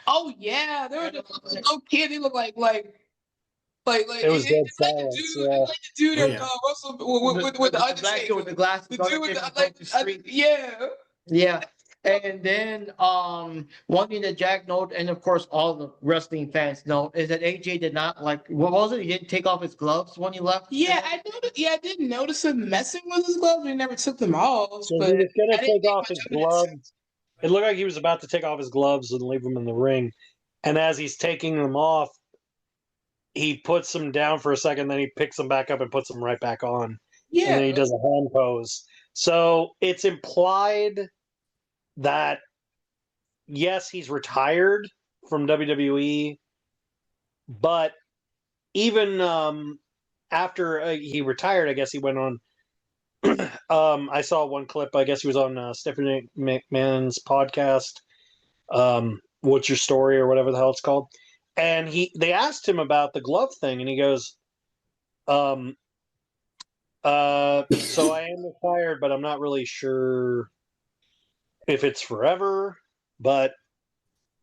oh yeah, there was a little kid. He looked like It was dead silence. Like the dude that Russell with the black Undertaker. kid with the glasses. The dude with the street. yeah. Yeah. And then one thing that Jack noted, and of course all the wrestling fans know, is that AJ did not like what was it? He didn't take off his gloves when he left. Yeah, I noticed. Yeah, I didn't notice him messing with his gloves. He never took them off. So but he was going I to didn't take think off much his of it. gloves. It looked like he was about to take off his gloves and leave them in the ring. And as he's taking them off, he puts them down for a second, then he picks them back up and puts them right back on. And Yeah, then he does a hand pose. So it's implied that, yes, he's retired from WWE, but even after he retired, I guess he went on. I saw one clip. I guess he was on Stephanie McMahon's podcast. What's your story or whatever the hell it's called? And they asked him about the glove thing, and he goes, so I am retired, but I'm not really sure if it's forever, but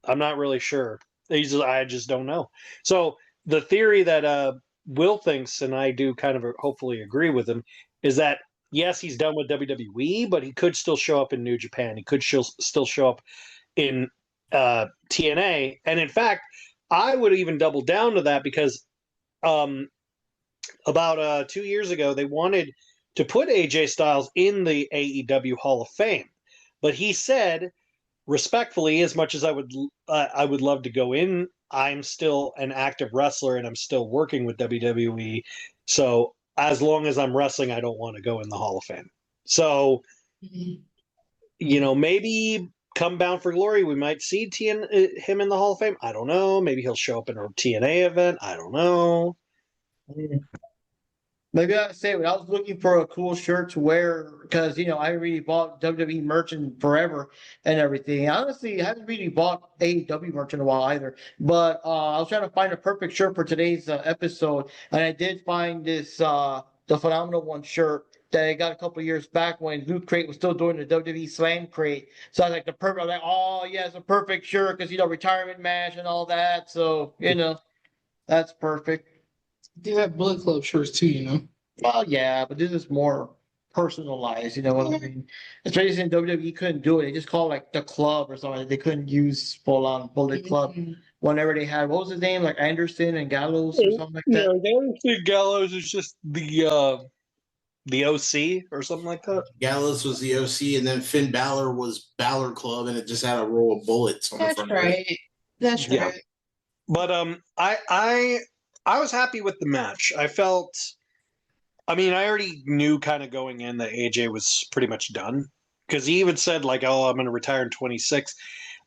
I'm not really sure. I just don't know. So the theory that Will thinks, and I do kind of hopefully agree with him, is that yes, he's done with WWE, but he could still show up in New Japan. He could still show up in TNA. And in fact, I would even double down to that because about 2 years ago, they wanted to put AJ Styles in the AEW Hall of Fame. But he said, respectfully, as much as I would love to go in, I'm still an active wrestler and I'm still working with WWE. So as long as I'm wrestling, I don't want to go in the Hall of Fame. So, maybe come Bound for Glory, we might see him in the Hall of Fame. I don't know. Maybe he'll show up in a TNA event. I don't know. Maybe I say when I was looking for a cool shirt to wear because I really bought WWE merch forever and everything. Honestly, I haven't really bought AEW merch in a while either. But I was trying to find a perfect shirt for today's episode, and I did find this the Phenomenal One shirt that I got a couple years back when Loot Crate was still doing the WWE Slam Crate. So I was like I was like, oh yeah, it's a perfect shirt because retirement match and all that. So that's perfect. they have Bullet Club shirts too. Well, yeah, but this is more personalized, you know what I mean? Especially in WWE couldn't do it. They just called like the club or something. They couldn't use full on Bullet Club whenever they had what was his name? Like Anderson and Gallows or something like that. Anderson Gallows is just the OC or something like that. Gallows was the OC, and then Finn Balor was Balor Club, and it just had a row of bullets on the That's front of it. right. That's Yeah. right. But I was happy with the match. I already knew kind of going in that AJ was pretty much done because he even said like, "Oh, I'm going to retire in 26."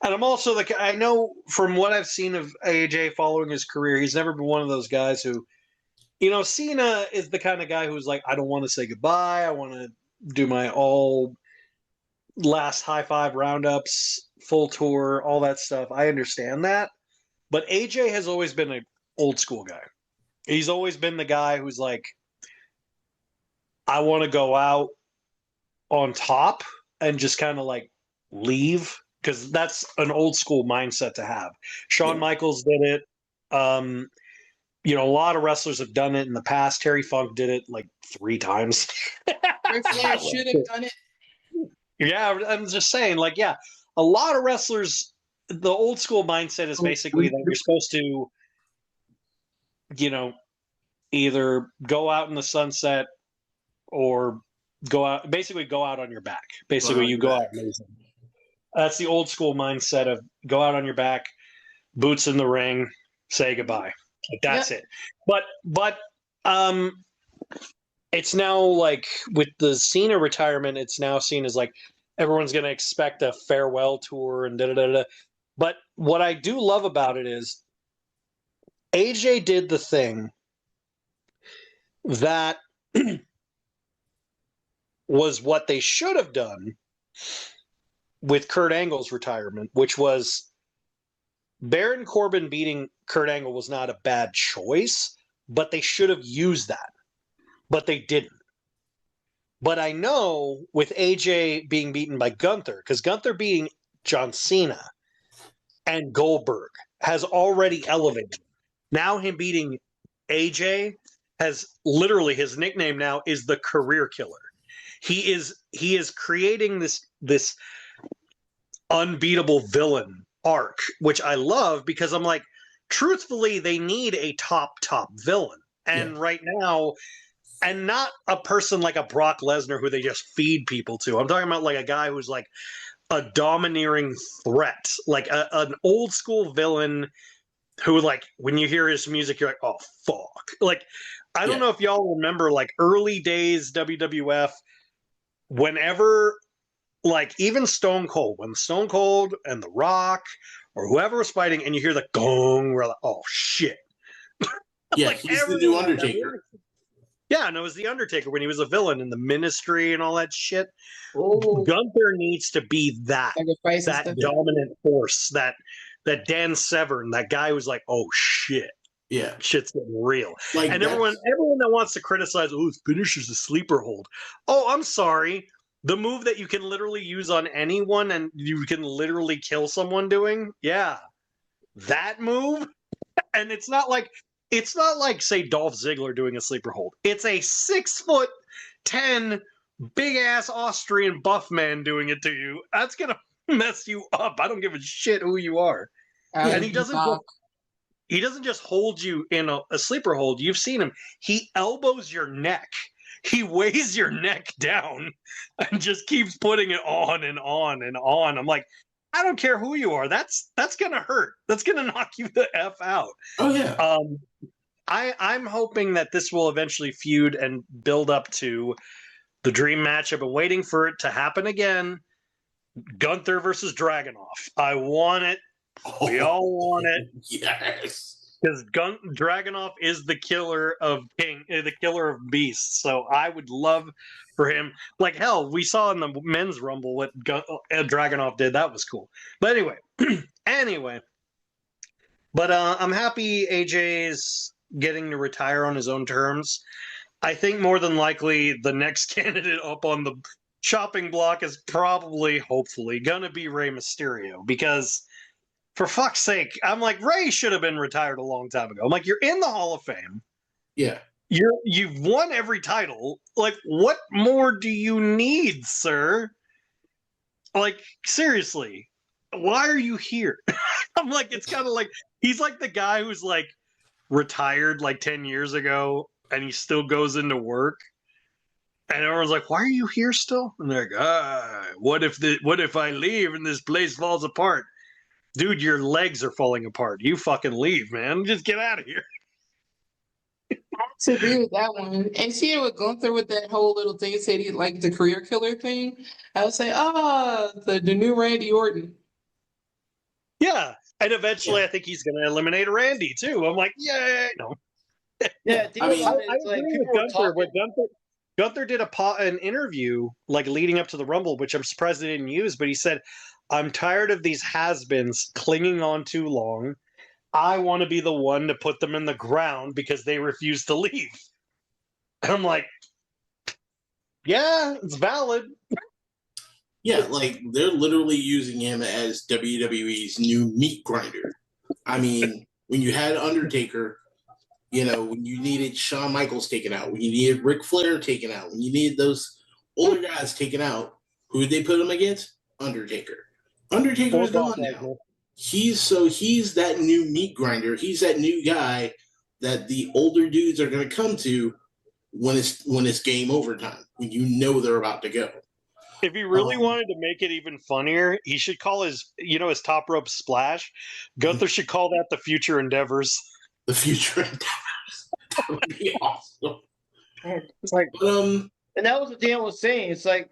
And I'm also like, I know from what I've seen of AJ following his career, he's never been one of those guys who, Cena is the kind of guy who's like, I don't want to say goodbye. I want to do my all last high five roundups, full tour, all that stuff. I understand that. But AJ has always been an old school guy. He's always been the guy who's like, I want to go out on top and just kind of like leave because that's an old school mindset to have. Shawn Michaels did it. A lot of wrestlers have done it in the past. Terry Funk did it like 3 times. Ric Flair should have done it. Yeah, I'm just saying, like, yeah, a lot of wrestlers, the old school mindset is basically that you're supposed to, either go out in the sunset or go out on your back. Basically, you go out amazing. That's the old school mindset of go out on your back, boots in the ring, say goodbye. Like, that's it. But it's now like with the Cena retirement, it's now seen as like everyone's going to expect a farewell tour and da-da-da-da. But what I do love about it is AJ did the thing that was what they should have done with Kurt Angle's retirement, which was Baron Corbin beating Kurt Angle was not a bad choice, but they should have used that. But they didn't. But I know with AJ being beaten by Gunther, because Gunther beating John Cena and Goldberg has already elevated. Now him beating AJ has literally, his nickname now is the career killer. He is creating this unbeatable villain arc, which I love because I'm like, truthfully, they need a top villain. And right now, and not a person like a Brock Lesnar who they just feed people to. I'm talking about like a guy who's like a domineering threat, like an old school villain who, like, when you hear his music, you're like, oh, fuck. Like, I don't know if y'all remember, like, early days WWF, whenever, like, even Stone Cold, when Stone Cold and The Rock or whoever was fighting, and you hear the gong, we're like, oh, shit. Yeah, like, he's the new Undertaker. Yeah, and it was the Undertaker when he was a villain in the Ministry and all that shit. Oh, Gunther needs to be that dominant force, that Dan Severn, that guy who's like, oh shit, shit's getting real. Like, and everyone that wants to criticize, oh, his finisher's a sleeper hold. Oh, I'm sorry. The move that you can literally use on anyone and you can literally kill someone doing, that move. And it's not like say Dolph Ziggler doing a sleeper hold. It's a 6'10" big ass Austrian buff man doing it to you. That's gonna mess you up. I don't give a shit who you are. And he doesn't just hold you in a sleeper hold. You've seen him. He elbows your neck. He weighs your neck down and just keeps putting it on and on and on. I'm like, I don't care who you are. That's gonna hurt. That's gonna knock you the F out. Oh yeah. I'm hoping that this will eventually feud and build up to the dream match. I've been waiting for it to happen again. Gunther versus Dragunov. I want it. We all want it. Yes. Because Dragunov is the killer of the killer of beasts. So I would love for him. Like, hell, we saw in the men's rumble what Dragunov did. That was cool. But anyway. But I'm happy AJ's getting to retire on his own terms. I think more than likely the next candidate up on the chopping block is probably, hopefully, going to be Rey Mysterio. Because, for fuck's sake, I'm like, Rey should have been retired a long time ago. I'm like, you're in the Hall of Fame. Yeah. You've won every title. Like, what more do you need, sir? Like, seriously, why are you here? I'm like, it's kind of like, he's like the guy who's like retired like 10 years ago and he still goes into work. And everyone's like, why are you here still? And they're like, what if I leave and this place falls apart? Dude, your legs are falling apart. You fucking leave, man. Just get out of here. I have to agree with that one. And seeing what Gunther with that whole little thing said he like the career killer thing, I would say, the new Randy Orton. Yeah. And eventually I think he's going to eliminate Randy too. I'm like, yay. No. Yeah, I agree with Gunther. But Gunther did an interview like leading up to the Rumble, which I'm surprised they didn't use, but he said, I'm tired of these has-beens clinging on too long. I want to be the one to put them in the ground because they refuse to leave. And I'm like, yeah, it's valid. Yeah, like they're literally using him as WWE's new meat grinder. I mean, when you had Undertaker, when you needed Shawn Michaels taken out, when you needed Ric Flair taken out, when you needed those older guys taken out, who did they put him against? Undertaker. Undertaker is gone now. He's that new meat grinder. He's that new guy that the older dudes are going to come to when it's game over time, when they're about to go. If he really wanted to make it even funnier, he should call his top rope splash. Gunther should call that the Future Endeavors. The Future Endeavors. That would be awesome. It's like, and that was what Dan was saying. It's like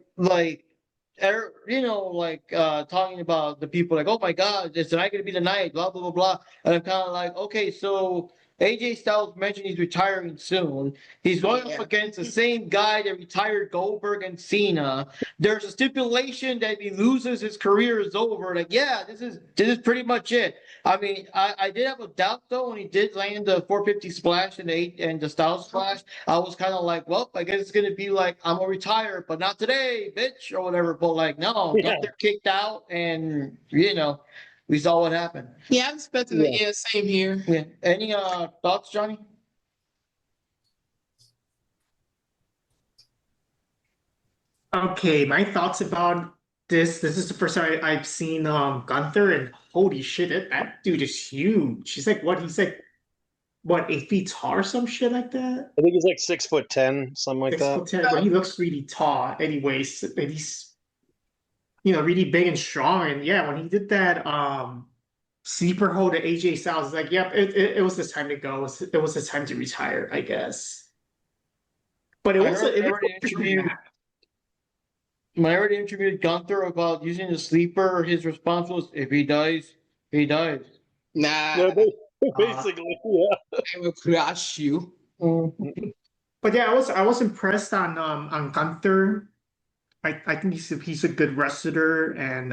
talking about the people like, oh my God, is tonight going to be the night, blah, blah, blah, blah. And I'm kind of like, okay, so AJ Styles mentioned he's retiring soon. He's going up against the same guy that retired Goldberg and Cena. There's a stipulation that if he loses, his career is over. Like, yeah, this is pretty much it. I mean, I did have a doubt though when he did land the 450 splash and the Styles splash. I was kind of like, well, I guess it's gonna be like I'm gonna retire, but not today, bitch, or whatever. But like, no, Gunther kicked out, and we saw what happened. Yeah, I'm expecting the same here. Yeah. Any thoughts, Johnny? Okay, my thoughts about this is the first time I've seen Gunther, and holy shit, that dude is huge. He's like what? He's like what, 8 feet tall or some shit like that? I think he's like 6'10", something like Six that. foot ten, but he looks really tall anyways. And he's really big and strong. And yeah, when he did that sleeper hold to AJ Styles, it's like, yep, it was his time to go. It was his time to retire, I guess. But it I was heard it I was already a different interviewed match. when I already interviewed Gunther about using the sleeper. His response was, "If he dies, he dies." Nah, Yeah, basically, yeah. I will crush you. But yeah, I was impressed on Gunther. I think he's a good wrestler, and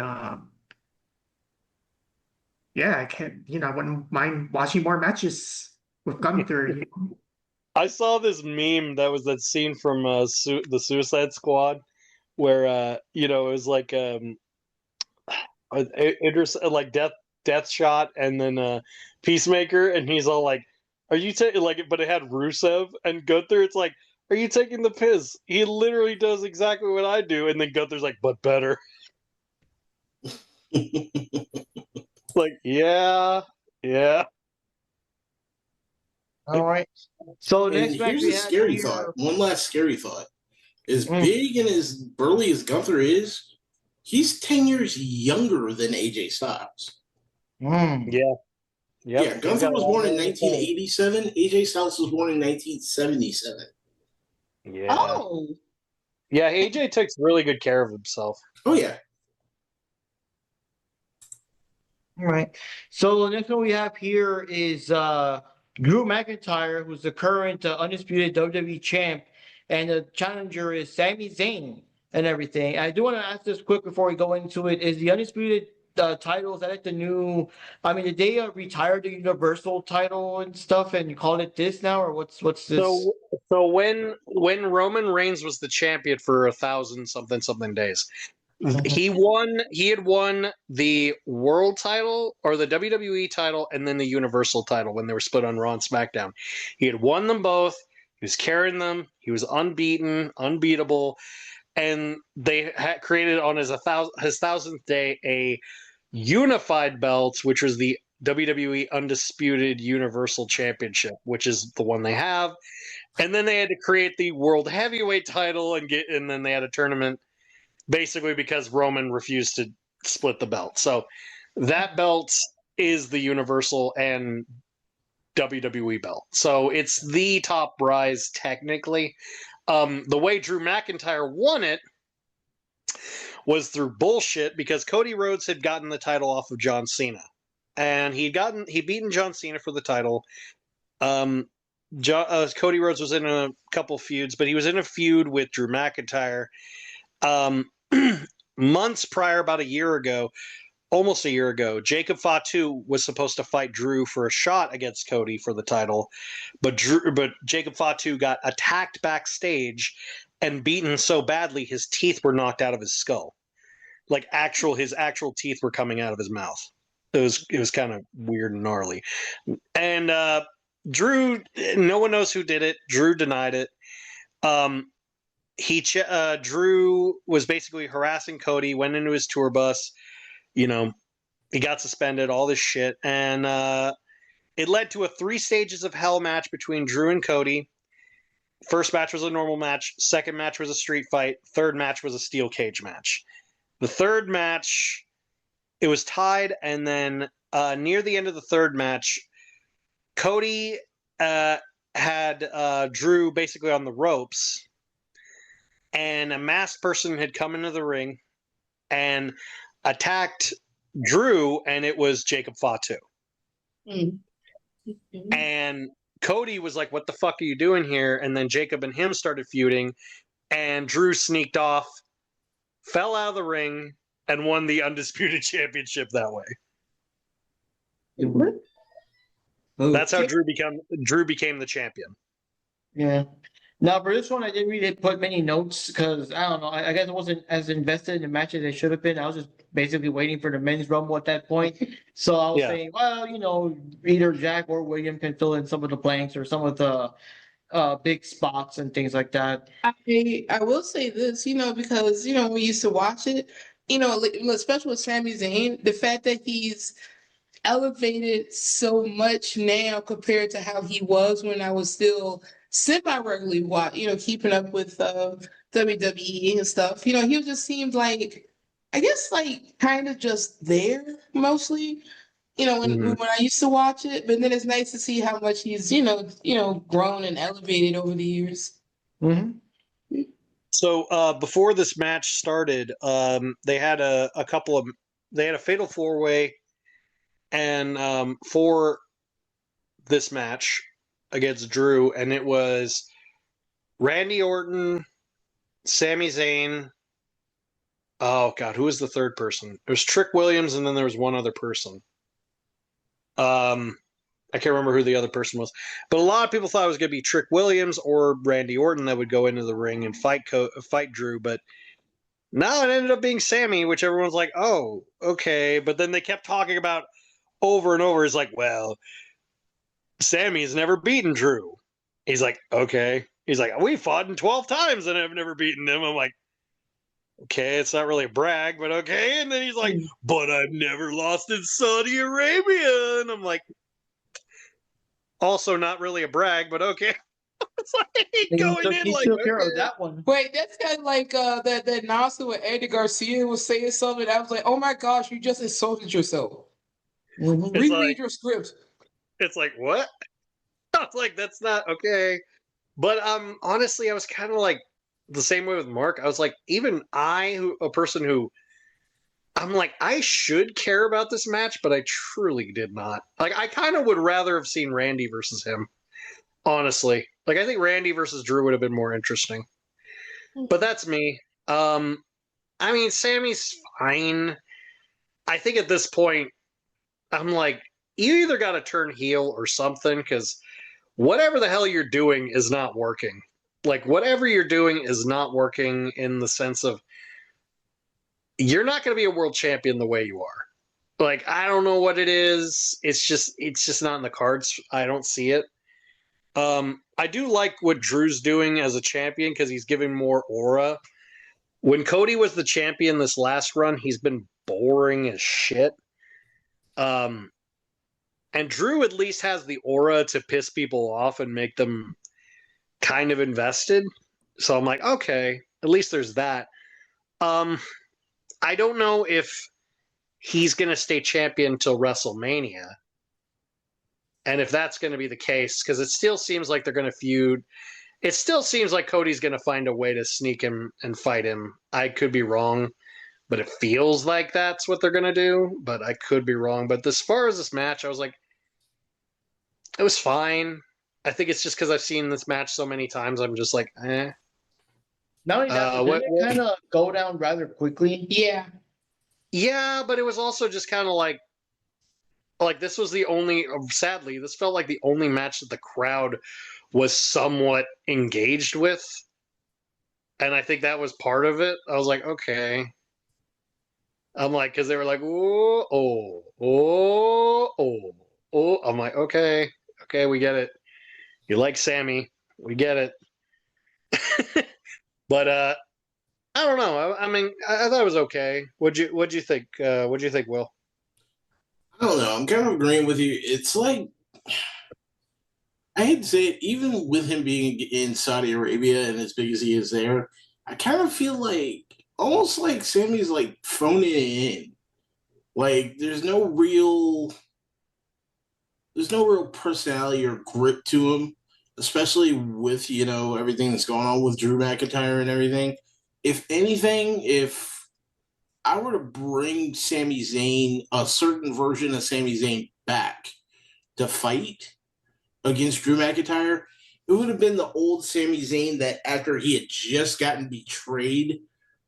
yeah, I wouldn't mind watching more matches with Gunther. I saw this meme that was that scene from the Suicide Squad where it was like like death shot and then Peacemaker, and he's all like, "Are you taking like?" But it had Rusev and Gunther. It's like, "Are you taking the piss? He literally does exactly what I do." And then Gunther's like, "But better." Like, yeah. All right. So the And next match here's we a have scary here. thought. One last scary thought. As Mm. big and as burly as Gunther is, he's 10 years younger than AJ Styles. Mm. Yeah. Yep. Yeah, Gunther was born in 1987. AJ Styles was born in 1977. Yeah. Oh, Yeah, AJ takes really good care of himself. Oh, yeah. All right. So the next one we have here is Drew McIntyre, who's the current undisputed WWE champ, and the challenger is Sami Zayn and everything. I do want to ask this quick before we go into it: is the undisputed title, is that like the new? I mean, did they retire the Universal title and stuff and call it this now, or what's this? So when Roman Reigns was the champion for 1,000 something days, he had won the world title or the WWE title and then the Universal title when they were split on Raw and SmackDown. He had won them both. He was carrying them. He was unbeatable, and they had created on his 1,000th day a unified belt, which was the WWE Undisputed Universal Championship, which is the one they have. And then they had to create the World Heavyweight title and then they had a tournament basically because Roman refused to split the belt. So that belt is the Universal and WWE belt. So it's the top prize technically. The way Drew McIntyre won it was through bullshit because Cody Rhodes had gotten the title off of John Cena, and he'd beaten John Cena for the title. Cody Rhodes was in a couple feuds, but he was in a feud with Drew McIntyre. Months prior, about almost a year ago, Jacob Fatu was supposed to fight Drew for a shot against Cody for the title, but Jacob Fatu got attacked backstage and beaten so badly his teeth were knocked out of his skull. Like his actual teeth were coming out of his mouth. It was kind of weird and gnarly. And Drew, no one knows who did it. Drew denied it. Drew was basically harassing Cody, went into his tour bus, he got suspended, all this shit. And it led to a 3 stages of hell match between Drew and Cody. First match was a normal match. Second match was a street fight. Third match was a steel cage match. The third match, it was tied. And then near the end of the third match, Cody had Drew basically on the ropes. And a masked person had come into the ring and attacked Drew, and it was Jacob Fatu. And Cody was like, "What the fuck are you doing here?" And then Jacob and him started feuding, and Drew sneaked off, fell out of the ring, and won the Undisputed Championship that way. That's how Drew became the champion. Yeah. Now for this one, I didn't really put many notes because I don't know. I guess I wasn't as invested in the match as I should have been. I was just basically waiting for the men's rumble at that point. So I was saying, well, either Jack or William can fill in some of the blanks or some of the big spots and things like that. I will say this, because we used to watch it. especially with Sami Zayn, the fact that he's elevated so much now compared to how he was when I was still semi-regularly keeping up with WWE and stuff. He just seemed like, I guess, like kind of just there mostly. When I used to watch it, but then it's nice to see how much he's grown and elevated over the years. Mhm. So before this match started, they had they had a fatal 4-way, and for this match against Drew, and it was Randy Orton, Sami Zayn. Oh God, who was the third person? There was Trick Williams, and then there was one other person. I can't remember who the other person was, but a lot of people thought it was going to be Trick Williams or Randy Orton that would go into the ring and fight Drew, but no, it ended up being Sammy, which everyone's like, oh, okay. But then they kept talking about over and over. It's like, well, Sammy's never beaten Drew. He's like, okay. He's like, we fought him 12 times and I've never beaten him. I'm like, okay, it's not really a brag, but okay. And then he's like, but I've never lost in Saudi Arabia. And I'm like, also not really a brag, but okay. It's like going in like, took care okay. of that one. Wait, that's kind of like that Nasa with Eddie Garcia was saying something. I was like, oh my gosh, you just insulted yourself. Reread like- your script. It's like, what? I was like, that's not okay. But honestly, I was kind of like the same way with Mark. I was like, even a person who I'm like, I should care about this match, but I truly did not. Like, I kind of would rather have seen Randy versus him, honestly. Like, I think Randy versus Drew would have been more interesting. But that's me. I mean, Sammy's fine. I think at this point, I'm like, you either got to turn heel or something, because whatever the hell you're doing is not working. Like, whatever you're doing is not working in the sense of you're not going to be a world champion the way you are. Like, I don't know what it is. It's just not in the cards. I don't see it. I do like what Drew's doing as a champion because he's giving more aura. When Cody was the champion this last run, he's been boring as shit. And Drew at least has the aura to piss people off and make them kind of invested. So I'm like, okay, at least there's that. I don't know if he's going to stay champion till WrestleMania. And if that's going to be the case, because it still seems like they're going to feud. It still seems like Cody's going to find a way to sneak him and fight him. I could be wrong, but it feels like that's what they're going to do. But I could be wrong. But as far as this match, I was like, it was fine. I think it's just because I've seen this match so many times. I'm just like, eh. Not only that, but didn't it kind of go down rather quickly? Yeah. Yeah, but it was also just kind of like this was the only, sadly, this felt like the only match that the crowd was somewhat engaged with. And I think that was part of it. I was like, okay. I'm like, because they were like, oh. I'm like, okay, we get it. You like Sammy, we get it. But I don't know. I mean, I thought it was okay. What'd you think? What'd you think, Will? I don't know. I'm kind of agreeing with you. It's like, I hate to say it, even with him being in Saudi Arabia and as big as he is there, I kind of feel like, almost like Sammy's like phoning it in. Like, there's no real personality or grit to him, especially with, everything that's going on with Drew McIntyre and everything. If anything, if I were to bring Sami Zayn, a certain version of Sami Zayn back to fight against Drew McIntyre, it would have been the old Sami Zayn that after he had just gotten betrayed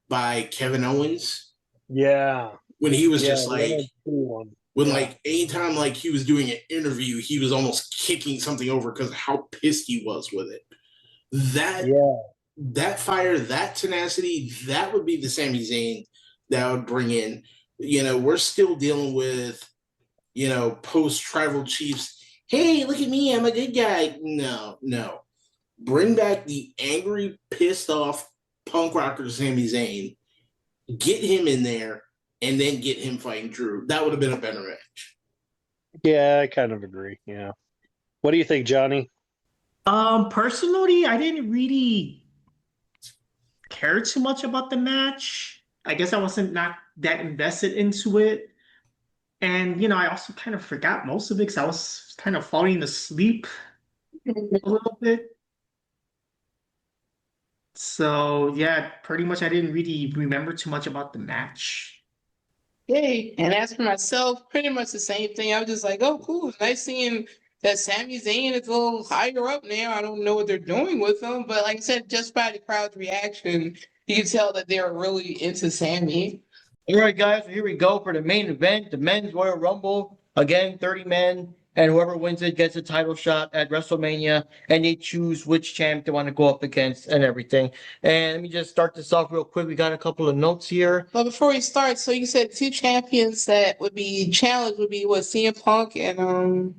by Kevin Owens. Yeah. When he was just like, like anytime like he was doing an interview, he was almost kicking something over because of how pissed he was with it. That fire, that tenacity, that would be the Sami Zayn that I would bring in. We're still dealing with, post-tribal chiefs. Hey, look at me, I'm a good guy. No. Bring back the angry, pissed off punk rocker Sami Zayn get him in there, and then get him fighting Drew. That would have been a better match. Yeah, I kind of agree. Yeah. What do you think, Johnny? Personally, I didn't really care too much about the match. I guess I wasn't not that invested into it. And, I also kind of forgot most of it because I was kind of falling asleep a little bit. So, yeah, pretty much I didn't really remember too much about the match. Yay. And as for myself, pretty much the same thing. I was just like, oh, cool. It's nice seeing that Sami Zayn is a little higher up now. I don't know what they're doing with him, but like I said, just by the crowd's reaction, you can tell that they're really into Sami. All right, guys, so here we go for the main event, the men's Royal Rumble. Again, 30 men, and whoever wins it gets a title shot at WrestleMania, and they choose which champ they want to go up against and everything. And let me just start this off real quick. We got a couple of notes here. But before we start, so you said two champions that would be challenged would be what, CM Punk and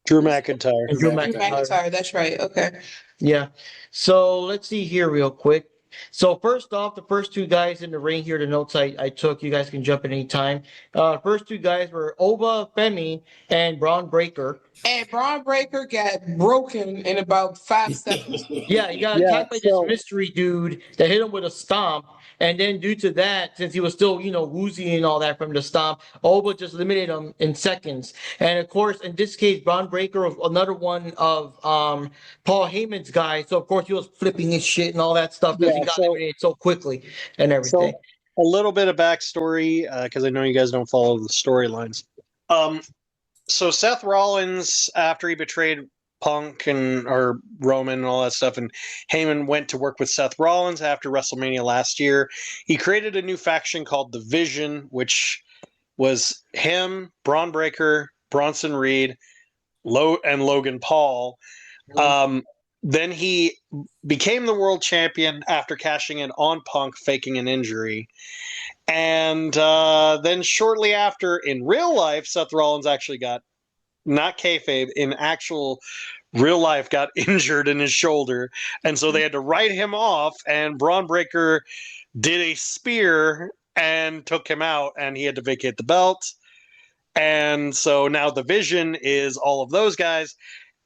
Drew McIntyre. And Drew Drew McIntyre. McIntyre. That's right. Okay. Yeah. So let's see here real quick. So first off, the first two guys in the ring here, the notes I took, you guys can jump at any time. First two guys were Oba Femi and Braun Breaker. And Braun Breaker got broken in about 5 seconds. Yeah, he got Yeah, attacked by so- this mystery dude that hit him with a stomp. And then due to that, since he was still, woozy and all that from the stomp, Oba just eliminated him in seconds. And of course, in this case, Braun Breaker was another one of Paul Heyman's guy. So of course he was flipping his shit and all that stuff because he Yeah, got so- eliminated so quickly and everything. A little bit of backstory, because I know you guys don't follow the storylines. So Seth Rollins, after he betrayed Punk or Roman and all that stuff, and Heyman went to work with Seth Rollins after WrestleMania last year. He created a new faction called the Vision, which was him, Braun Breaker, Bronson Reed, and Logan Paul. Then he became the world champion after cashing in on Punk, faking an injury. And then shortly after, in real life, Seth Rollins actually got, not kayfabe, in actual real life, got injured in his shoulder. And so they had to write him off, and Braun Breaker did a spear and took him out, and he had to vacate the belt. And so now the Vision is all of those guys.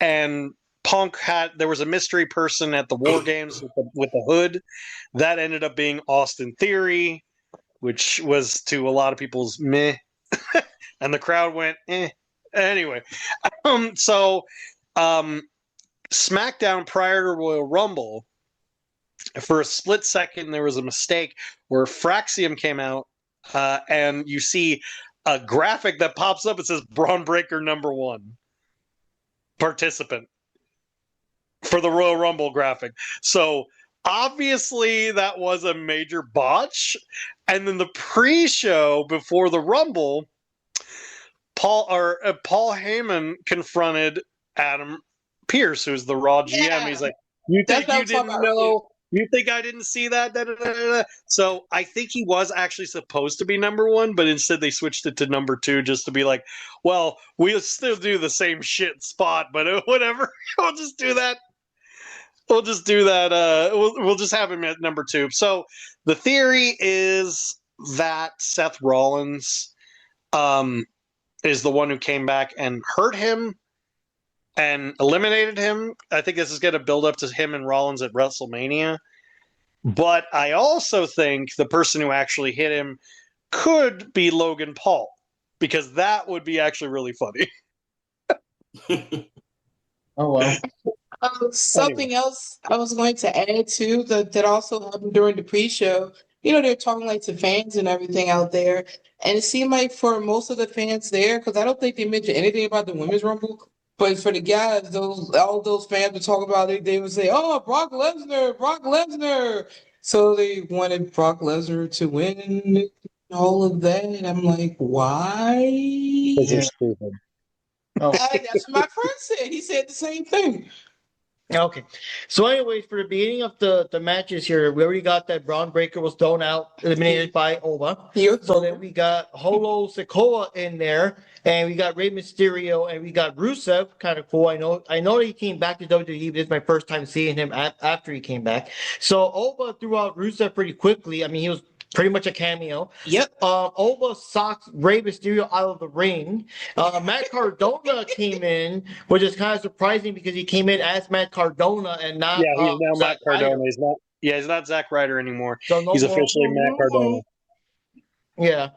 And Punk there was a mystery person at the War Games with the hood. That ended up being Austin Theory, which was to a lot of people's meh. And the crowd went, eh. Anyway, SmackDown prior to Royal Rumble, for a split second, there was a mistake where Fraxium came out, and you see a graphic that pops up. It says Braun Breaker #1 participant for the Royal Rumble graphic. So obviously that was a major botch. And then the pre-show before the Rumble, Paul Heyman confronted Adam Pearce, who's the Raw GM. Yeah. He's like, "You think That's you what I'm didn't talking about. know? You think I didn't see that?" Da, da, da, da, da. So I think he was actually supposed to be #1, but instead they switched it to #2 just to be like, "Well, we'll still do the same shit spot, but whatever. We'll just do that. We'll just do that. We'll just have him at #2." So the theory is that Seth Rollins is the one who came back and hurt him and eliminated him. I think this is going to build up to him and Rollins at WrestleMania. But I also think the person who actually hit him could be Logan Paul, because that would be actually really funny. Oh, well. Something else I was going to add too that also happened during the pre-show. They're talking like to fans and everything out there, and it seemed like for most of the fans there, because I don't think they mentioned anything about the Women's Rumble, but for the guys, all those fans would talk about it. They would say, "Oh, Brock Lesnar, Brock Lesnar." So they wanted Brock Lesnar to win and all of that. And I'm like, why? Because they're stupid. Oh. That's what my friend said. He said the same thing. Okay. So anyways, for the beginning of the matches here, we already got that Braun Breaker was thrown out, eliminated by Oba. So then we got Holo Sikoa in there, and we got Rey Mysterio, and we got Rusev. Kind of cool. I know he came back to WWE, but this is my first time seeing him after he came back. So Oba threw out Rusev pretty quickly. I mean, he was pretty much a cameo. Yep. Oba socked Rey Mysterio out of the ring. Matt Cardona came in, which is kind of surprising because he came in as Matt Cardona and not Yeah, he's now Zack Matt Cardona. Ryder. He's not. Yeah, he's not Zack Ryder anymore. So no He's more. officially Matt Cardona. Yeah.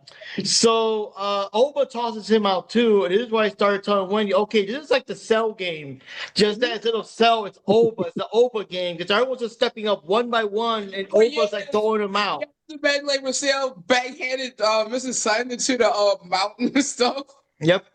So Oba tosses him out too, and this is why I started telling Wendy, okay, this is like the Cell game. Just that instead of Cell, it's Oba. It's the Oba game because everyone's just stepping up one by one, and Oh, Oba's yeah. like throwing them out. The man like Marcel backhanded Mrs. Simon to the mountain and stuff. Yep.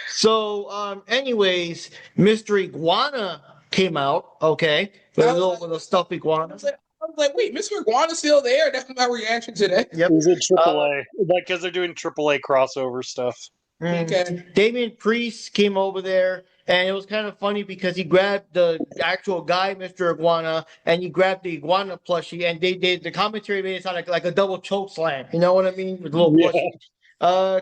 So, anyways, Mr. Iguana came out. Okay, with a stuffed iguana. I was like, wait, Mr. Iguana's still there? That's my reaction to that. Yep. He's in AAA, like because they're doing AAA crossover stuff. Okay. Damian Priest came over there, and it was kind of funny because he grabbed the actual guy, Mr. Iguana, and he grabbed the iguana plushie, and they did the commentary made it sound like a double choke slam. You know what I mean? With a little Yeah. plushie.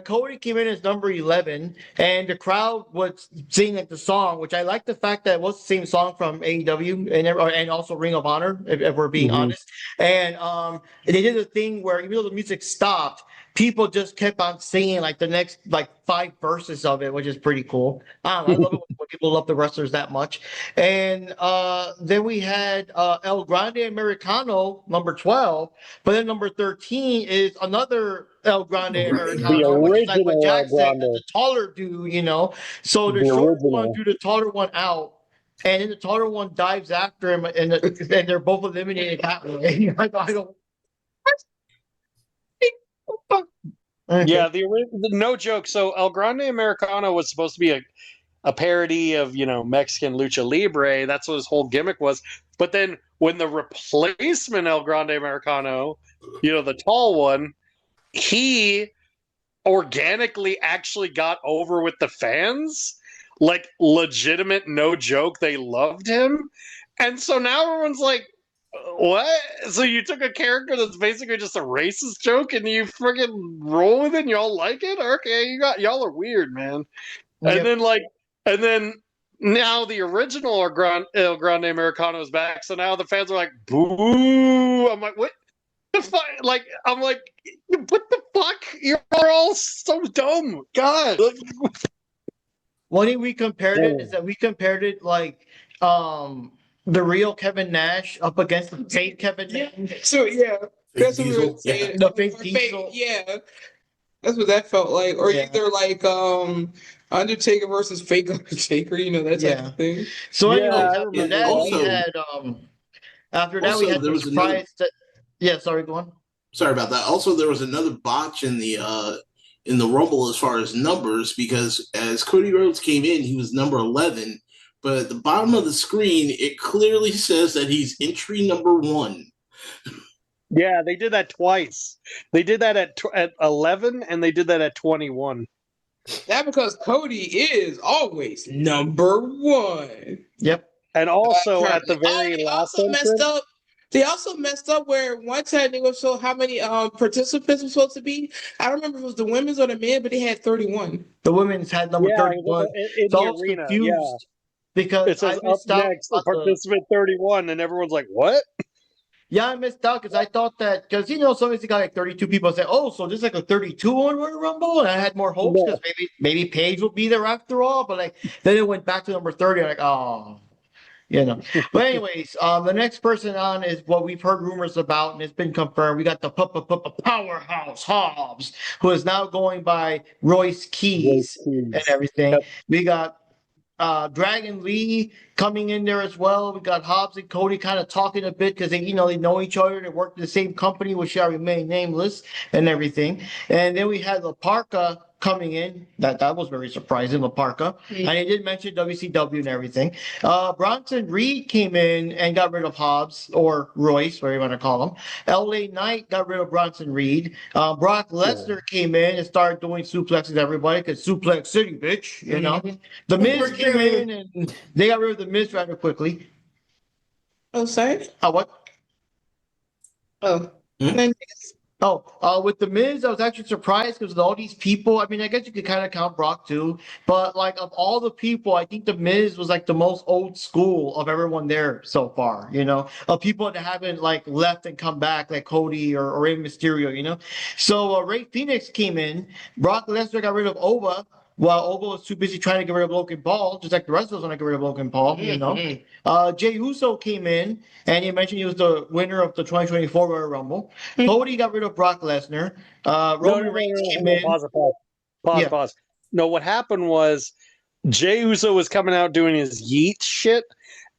Cody came in as number 11, and the crowd was singing like the song, which I like the fact that it was the same song from AEW and also Ring of Honor, if we're being honest. And they did a thing where even though the music stopped, people just kept on singing like the next like 5 verses of it, which is pretty cool. I love it when people love the wrestlers that much. And then we had El Grande Americano, number 12, but then number 13 is another El Grande Americano, which is like what Jack said, the taller dude, you know. So the short one drew the taller one out, and then the taller one dives after him, and they're both eliminated that way. I don't. Okay. Yeah, the no joke. So El Grande Americano was supposed to be a parody of Mexican lucha libre. That's what his whole gimmick was. But then when the replacement El Grande Americano, the tall one, he organically actually got over with the fans, like legitimate, no joke. They loved him, and so now everyone's like, what? So you took a character that's basically just a racist joke and you freaking roll with it and y'all like it? Okay, y'all are weird, man. Yep. And then now the original El Grande Americano is back, so now the fans are like, boo. I'm like, what the fuck? Like, I'm like, what the fuck? You're all so dumb. God. One thing we compared it is that we compared it like the real Kevin Nash up against the fake Kevin Nash. So yeah, that's what we were Diesel. saying. The fake Diesel. Yeah, that's what that felt like. Or either like Undertaker versus fake Undertaker, that type of thing. So Yeah, anyways, I after remember that Also- we had after that we Also, had there the was another- surprise that sorry, go on. Sorry about that. Also, there was another botch in the Rumble as far as numbers, because as Cody Rhodes came in, he was number 11, but at the bottom of the screen, it clearly says that he's entry number 1. Yeah, they did that twice. They did that at 11 and they did that at 21. That because Cody is always number 1. Yep. And also at the very they last also messed up. They also messed up where one time they would show how many participants were supposed to be. I don't remember if it was the women's or the men, but they had 31. The women's had number 31. in So I the was arena. confused Yeah. because It says I up missed out next, about the- participant 31, and everyone's like, what? Yeah, I missed out because I thought that because sometimes you got like 32 people say, oh, so there's like a 32 on Royal Rumble, and I had more hopes Yeah. because maybe Paige will be there after all, but like then it went back to number 30. I'm like, oh, But anyways, the next person on is what we've heard rumors about, and it's been confirmed. We got the powerhouse Hobbs, who is now going by Royce Keys and everything. Yep. We got Dragon Lee coming in there as well. We got Hobbs and Cody kind of talking a bit because they know each other. They work in the same company, which shall remain nameless and everything. And then we had La Parka coming in. That was very surprising, La Parka. And he did mention WCW and everything. Bronson Reed came in and got rid of Hobbs, or Royce, whatever you want to call him. LA Knight got rid of Bronson Reed. Brock Lesnar came in and started doing suplexes to everybody because Suplex City, bitch, The Miz came in and they got rid of The Miz rather quickly. Oh, sorry? What? Oh. Hmm? Then With the Miz, I was actually surprised because of all these people. I mean, I guess you could kind of count Brock too, but like of all the people, I think the Miz was like the most old school of everyone there so far. Of people that haven't like left and come back, like Cody or Rey Mysterio. So Ray Phoenix came in. Brock Lesnar got rid of Ova. While Ova was too busy trying to get rid of Logan Paul, just like the rest of us want to get rid of Logan Paul. Jey Uso came in, and you mentioned he was the winner of the 2024 Royal Rumble. Cody got rid of Brock Lesnar. Roman Reigns came in. Pause. No, what happened was Jey Uso was coming out doing his yeet shit,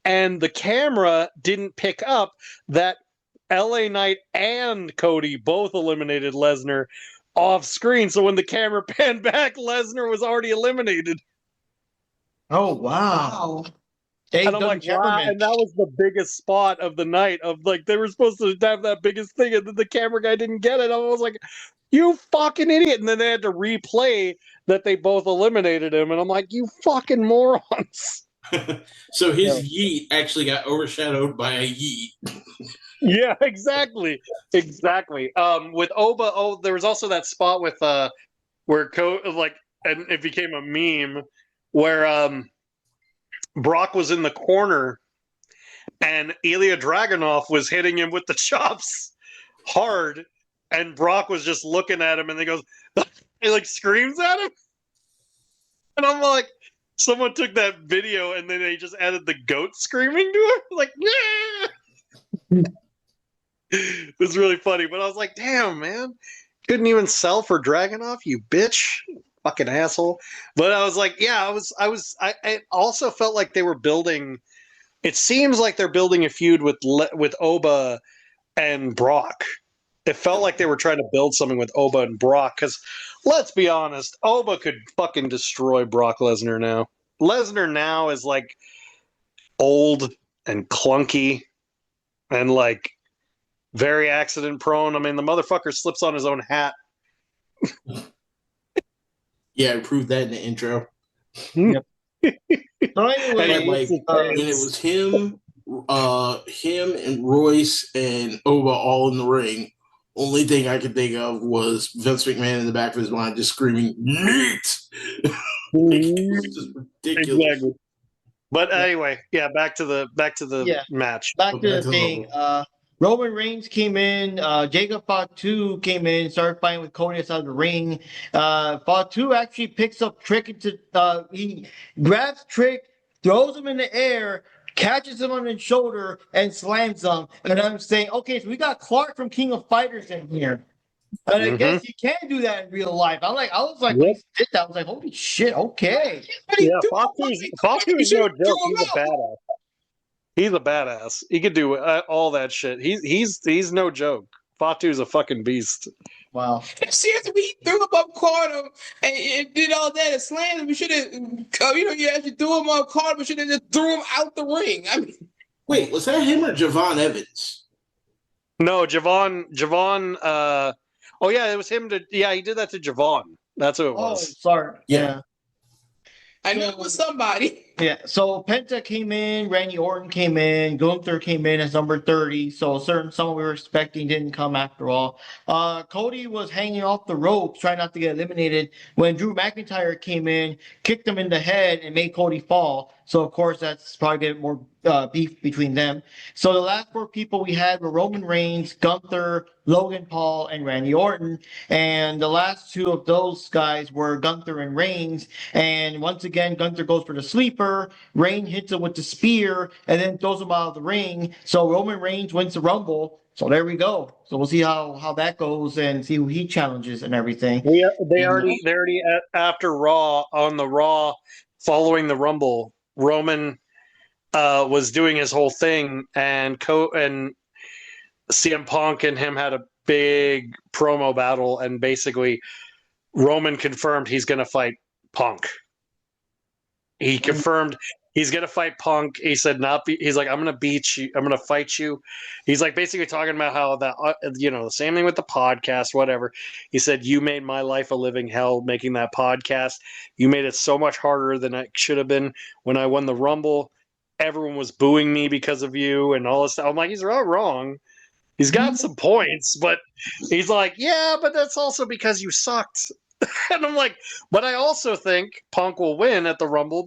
and the camera didn't pick up that LA Knight and Cody both eliminated Lesnar off screen. So when the camera panned back, Lesnar was already eliminated. Oh, wow. And I'm like, wow. And that was the biggest spot of the night of like, they were supposed to have that biggest thing and then the camera guy didn't get it. I was like, you fucking idiot. And then they had to replay that they both eliminated him. And I'm like, you fucking morons. So his yeet actually got overshadowed by a yeet. Yeah, exactly. With Oba, there was also that spot with where and it became a meme where Brock was in the corner and Ilya Dragunov was hitting him with the chops hard, and Brock was just looking at him and he goes, he like screams at him, and I'm like, someone took that video and then they just added the goat screaming to him, like, yeah. It was really funny, but I was like, damn, man, couldn't even sell for Dragunov, you bitch, fucking asshole. But I was like, yeah, I also felt like they were building, it seems like they're building a feud with Oba and Brock. It felt like they were trying to build something with Oba and Brock, because let's be honest, Oba could fucking destroy Brock Lesnar now. Lesnar now is like old and clunky and like very accident prone. I mean, the motherfucker slips on his own hat. Yeah, I proved that in the intro. Yep. So anyway, when it was him and Royce and Oba all in the ring, only thing I could think of was Vince McMahon in the back of his mind just screaming, "Neat!" It was just ridiculous. Exactly. But anyway, yeah, back to the match. Back to the thing. Roman Reigns came in. Jacob Fatu came in, started fighting with Cody outside of the ring. Fatu actually picks up Trick he grabs Trick, throws him in the air, catches him on the shoulder, and slams him. And I'm saying, okay, so we got Clark from King of Fighters in here. And I guess you can do that in real life. I was like, when he did that, I was like, holy shit, okay. Yeah, Fatu's no joke. He's a badass. He's a badass. He could do all that shit. He's no joke. Fatu's a fucking beast. Wow. Seriously, we threw him up, caught him, and did all that and slammed him. We should have, you actually threw him up, caught him, we should have just threw him out the ring. I mean, wait, was that him or Javon Evans? No, Javon. Oh yeah, it was him. He did that to Javon. That's who it was. Oh, sorry. Yeah. I knew it was somebody. Yeah, so Penta came in, Randy Orton came in, Gunther came in as number 30. So someone we were expecting didn't come after all. Cody was hanging off the ropes, trying not to get eliminated when Drew McIntyre came in, kicked him in the head, and made Cody fall. So of course that's probably getting more beef between them. So the last four people we had were Roman Reigns, Gunther, Logan Paul, and Randy Orton. And the last two of those guys were Gunther and Reigns. And once again, Gunther goes for the sleeper. Reigns hits him with the spear and then throws him out of the ring. So Roman Reigns wins the Rumble. So there we go. So we'll see how that goes and see who he challenges and everything. They already after Raw, on the Raw following the Rumble, Roman was doing his whole thing, and CM Punk and him had a big promo battle, and basically Roman confirmed he's going to fight Punk. He confirmed he's going to fight Punk. He said he's like, I'm going to beat you. I'm going to fight you. He's like basically talking about how that, the same thing with the podcast, whatever. He said, you made my life a living hell making that podcast. You made it so much harder than it should have been. When I won the Rumble, everyone was booing me because of you and all this stuff. I'm like, he's all wrong. He's got some points, but he's like, yeah, but that's also because you sucked. And I'm like, but I also think Punk will win at the Rumble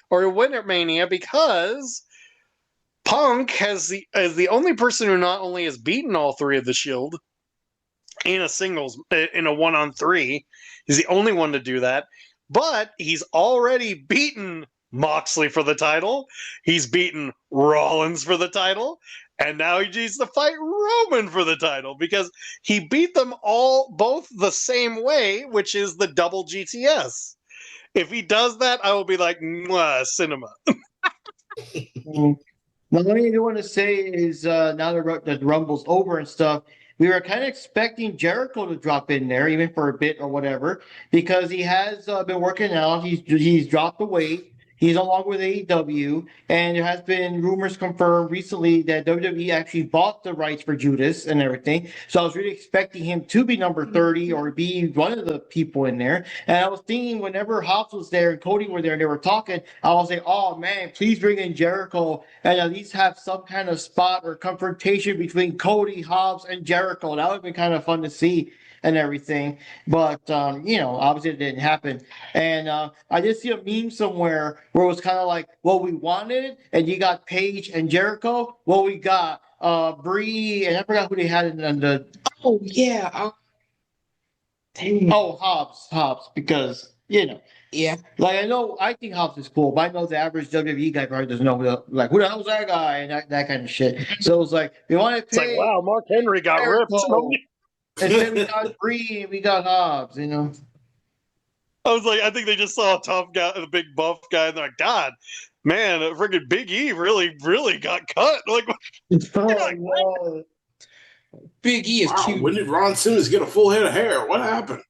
or he'll win at Mania because Punk is the only person who not only has beaten all three of the Shield in a singles, in a 1-on-3, he's the only one to do that, but he's already beaten Moxley for the title. He's beaten Rollins for the title. And now he needs to fight Roman for the title because he beat them all both the same way, which is the double GTS. If he does that, I will be like, mwah, cinema. Now, one thing I do want to say is now that the Rumble's over and stuff, we were kind of expecting Jericho to drop in there, even for a bit or whatever, because he has been working out. He's dropped the weight. He's no longer with AEW, and there has been rumors confirmed recently that WWE actually bought the rights for Judas and everything. So I was really expecting him to be number 30 or be one of the people in there. And I was thinking whenever Hobbs was there and Cody were there and they were talking, I was like, oh man, please bring in Jericho and at least have some kind of spot or confrontation between Cody, Hobbs, and Jericho. That would have been kind of fun to see and everything. But, obviously it didn't happen. And I did see a meme somewhere where it was kind of like what we wanted, and you got Paige and Jericho. What we got, Bree, and I forgot who they had in the. Oh yeah. Dang. Oh, Hobbs, because Yeah. like I think Hobbs is cool, but I know the average WWE guy probably doesn't know who the hell's that guy and that kind of shit. So it was like we wanted It's like, wow, Mark Henry got ripped. And then we got Bree and we got Hobbs, I was like, I think they just saw a tough guy, the big buff guy, and they're like, God, man, freaking Big E really got cut. Like, Oh, Big E is Wow, cute. when did Ron Simmons get a full head of hair? What happened?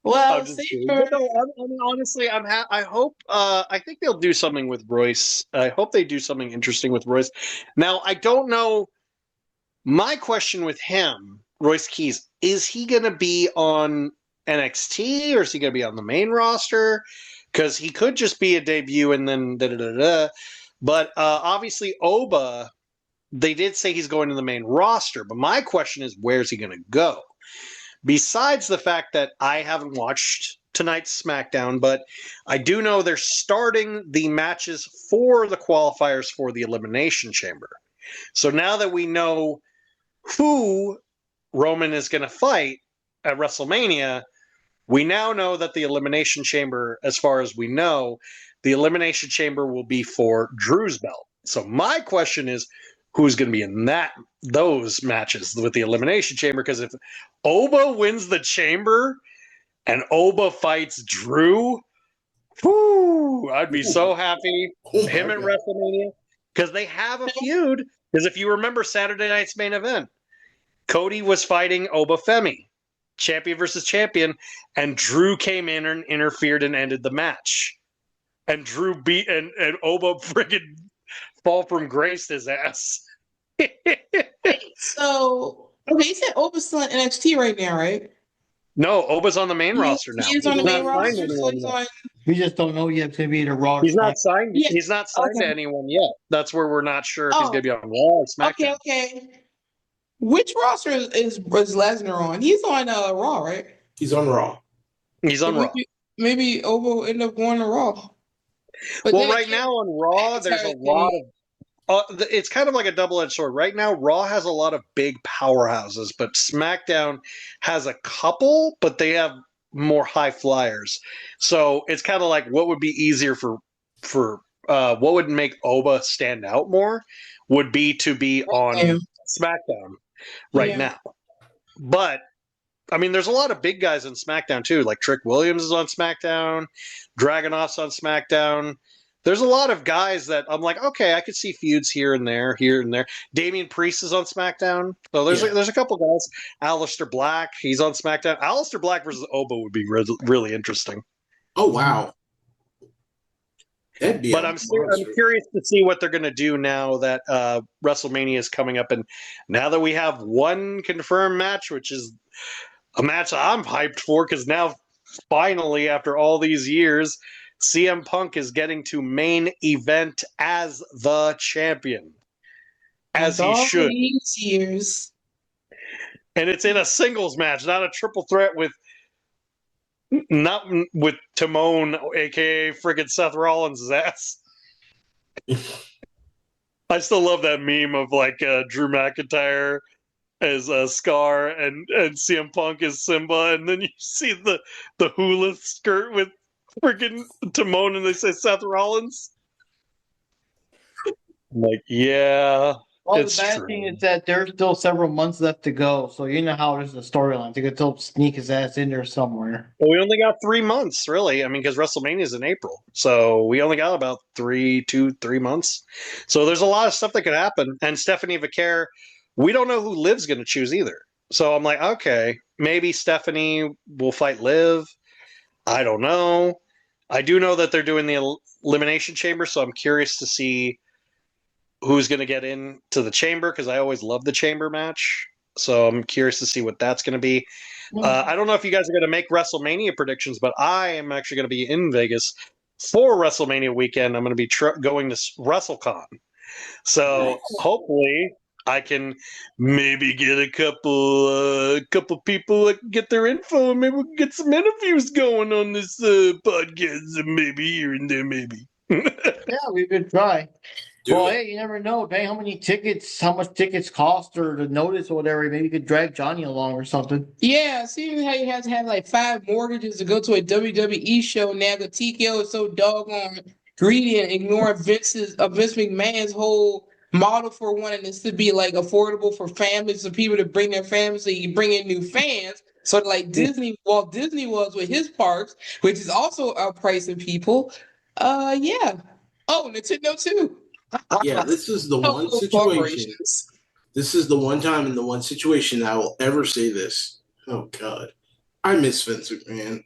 Well, I'm just kidding. But no, I mean, honestly, I hope. I think they'll do something with Royce. I hope they do something interesting with Royce. Now, I don't know. My question with him, Royce Keys, is he going to be on NXT or is he going to be on the main roster? Because he could just be a debut and then da-da-da-da. But obviously, Oba, they did say he's going to the main roster. But my question is, where's he going to go? Besides the fact that I haven't watched tonight's SmackDown, but I do know they're starting the matches for the qualifiers for the Elimination Chamber. So now that we know who Roman is going to fight at WrestleMania, we now know that the Elimination Chamber, as far as we know, the Elimination Chamber will be for Drew's belt. So my question is, who's going to be in those matches with the Elimination Chamber? Because if Oba wins the Chamber and Oba fights Drew, whoo, I'd be so happy. Him at WrestleMania, because they have a feud. Because if you remember Saturday night's main event, Cody was fighting Oba Femi, champion versus champion, and Drew came in and interfered and ended the match. And Drew beat and Oba friggin' fall from grace his ass. So, okay, you said Oba's still in NXT right now, right? No, Oba's on the main roster now. He is on the main not signed roster, to so anyone he's yet. on. we just don't know yet if it's gonna be in a Raw. He's not signed. Yeah. He's not signed to Okay. anyone yet. That's where we're not sure if he's Oh. going to be on Raw or SmackDown. Okay. Which roster is Lesnar on? He's on Raw, right? He's on Raw. He's on Raw. Maybe Oba will end up going to Raw. But Well, then right again, now on Raw, there's a lot of. It's kind of like a double-edged sword. Right now, Raw has a lot of big powerhouses, but SmackDown has a couple, but they have more high flyers. So it's kind of like what would be easier for what would make Oba stand out more would be to be on Yeah. SmackDown right Yeah. now. But I mean, there's a lot of big guys on SmackDown too. Like Trick Williams is on SmackDown, Dragunov's on SmackDown. There's a lot of guys that I'm like, okay, I could see feuds here and there. Damian Priest is on SmackDown. So there's a couple guys. Aleister Black, he's on SmackDown. Aleister Black versus Oba would be really interesting. Oh wow. That'd be But a I'm monster. curious to see what they're going to do now that WrestleMania is coming up, and now that we have one confirmed match, which is a match I'm hyped for, because now finally, after all these years, CM Punk is getting to main event as the champion, as After he all should. these years. And it's in a singles match, not a triple threat with Timon, aka friggin' Seth Rollins' ass. I still love that meme of like Drew McIntyre as Scar and CM Punk as Simba, and then you see the hula skirt with freaking Timon, and they say Seth Rollins. I'm like, yeah, Well, it's the bad true. thing is that there's still several months left to go, so you know how it is the storyline. They could still sneak his ass in there somewhere. Well, we only got 3 months, really. I mean, because WrestleMania is in April, so we only got about 3 months. So there's a lot of stuff that could happen. And Stephanie Vaquer, we don't know who Liv's going to choose either. So I'm like, okay, maybe Stephanie will fight Liv. I don't know. I do know that they're doing the Elimination Chamber, so I'm curious to see who's going to get into the Chamber, because I always love the Chamber match. So I'm curious to see what that's going to be. I don't know if you guys are going to make WrestleMania predictions, but I am actually going to be in Vegas for WrestleMania weekend. I'm going to be going to WrestleCon. So hopefully I can maybe get a couple people that can get their info, and maybe we can get some interviews going on this podcast, and maybe here and there, maybe. Yeah, we could try. Do Well, it. hey, you never know. Depending how much tickets cost or the notice or whatever, maybe you could drag Johnny along or something. Yeah, see how you have to have like 5 mortgages to go to a WWE show now. The TKO is so doggone greedy and ignoring Vince McMahon's whole model for wanting this to be like affordable for families and people to bring their families, so you can bring in new fans. So like Walt Disney was with his parks, which is also outpricing people. Yeah. Oh, Nintendo too. Yeah, this is the Oh, one those situation. corporations. This is the one time in the one situation that I will ever say this. Oh God, I miss Vince McMahon.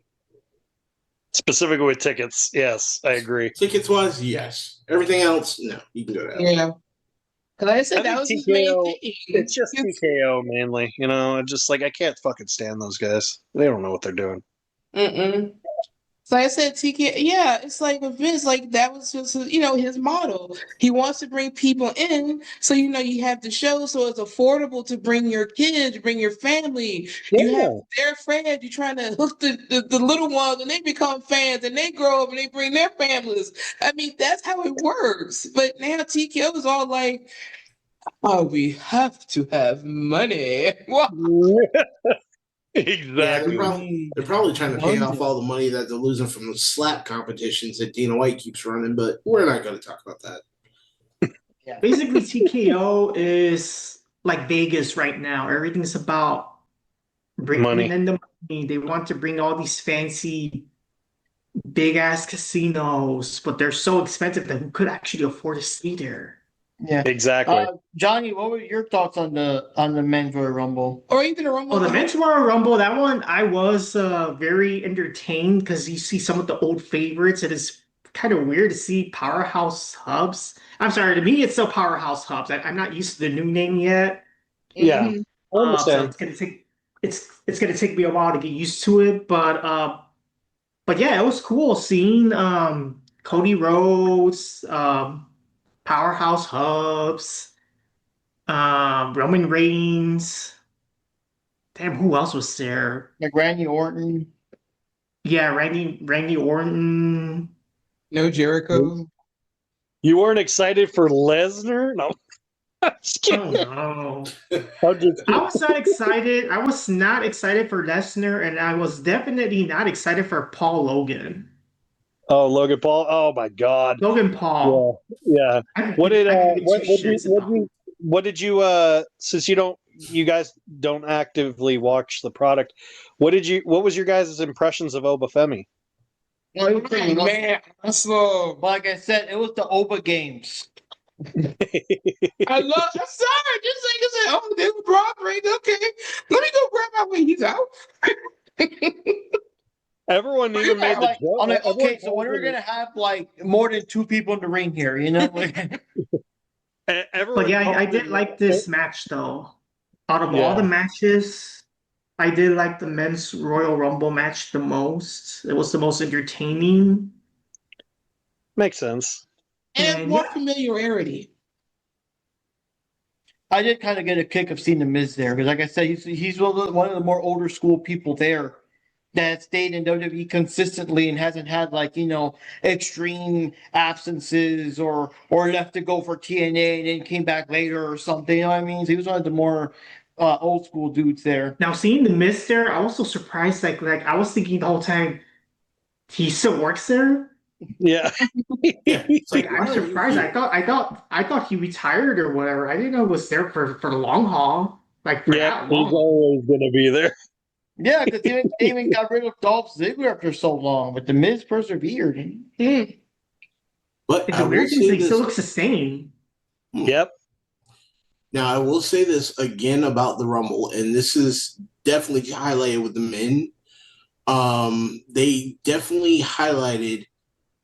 Specifically with tickets, yes, I agree. Tickets wise, yes. Everything else, no. You can go down. Yeah. Because like I said, I that think was his main TKO thing. It's just TKO mainly, you know. Just like I can't fucking stand those guys. They don't know what they're doing. Mm-mm. So like I said, TK, yeah, it's like with Vince, like that was just his model. He wants to bring people in, so you have the show, so it's affordable to bring your kids, bring your family. You have their friends. You're trying to hook the little ones, and they become fans, and they grow up, and they bring their families. I mean, that's how it works. But now TKO is all like, "Oh, we have to have money." Yeah, Exactly. they're probably trying to pay off all the money that they're losing from the slap competitions that Dana White keeps running, but we're not going to talk about that. Basically, TKO is like Vegas right now. Everything's about bringing Money. in the money. They want to bring all these fancy, big ass casinos, but they're so expensive that who could actually afford to stay there? Yeah. Exactly. Johnny, what were your thoughts on the men's Royal Rumble? Or even a Rumble. Oh, the men's Royal Rumble, that one I was very entertained because you see some of the old favorites. It is kind of weird to see Powerhouse Hubs. I'm sorry, to me it's still Powerhouse Hubs. I'm not used to the new name yet. Yeah. Mhm. I understand. So it's gonna take me a while to get used to it, but yeah, it was cool seeing Cody Rhodes, Powerhouse Hubs, Roman Reigns. Damn, who else was there? Like Randy Orton. Yeah, Randy Orton. No Jericho. You weren't excited for Lesnar? No. Just Oh kidding. no. I'm just I was not excited. I was not excited for Lesnar, and I was definitely not excited for Paul Logan. Oh, Logan Paul. Oh my God. Logan Paul. Yeah. I What did I could give two shits about. what did you since you guys don't actively watch the product, what was your guys' impressions of Obafemi? Well, it was pretty much- Man, awesome. like I said, it was the Oba games. I love. I'm sorry. Just like I said, oh, there's Broderick. Okay, let me go grab my wings out. Everyone even made the Like, joke. I'm like, Everyone okay, so when are we gonna have like more than 2 people in the ring here? You know, like, everyone But yeah, I did called like this match though. Out of Yeah. all the matches, I did like the men's Royal Rumble match the most. It was the most entertaining. Makes sense. And And more yeah. familiarity. I did kind of get a kick of seeing the Miz there because, like I said, he's one of the more older school people there that stayed in WWE consistently and hasn't had extreme absences or left to go for TNA and then came back later or something. You know what I mean? So he was one of the more old school dudes there. Now seeing the Miz there, I was so surprised. Like I was thinking the whole time, he still works there. Yeah. Yeah, it's Like like I'm why are you surprised. here? I thought he retired or whatever. I didn't know it was there for the long haul. Like for Yep, that he's long. always gonna be there. Yeah, because they even got rid of Dolph Ziggler after so long, but the Miz persevered. Mm. But And I the will weird thing is say he still this. looks the same. Yep. Now I will say this again about the Rumble, and this is definitely highlighted with the men. They definitely highlighted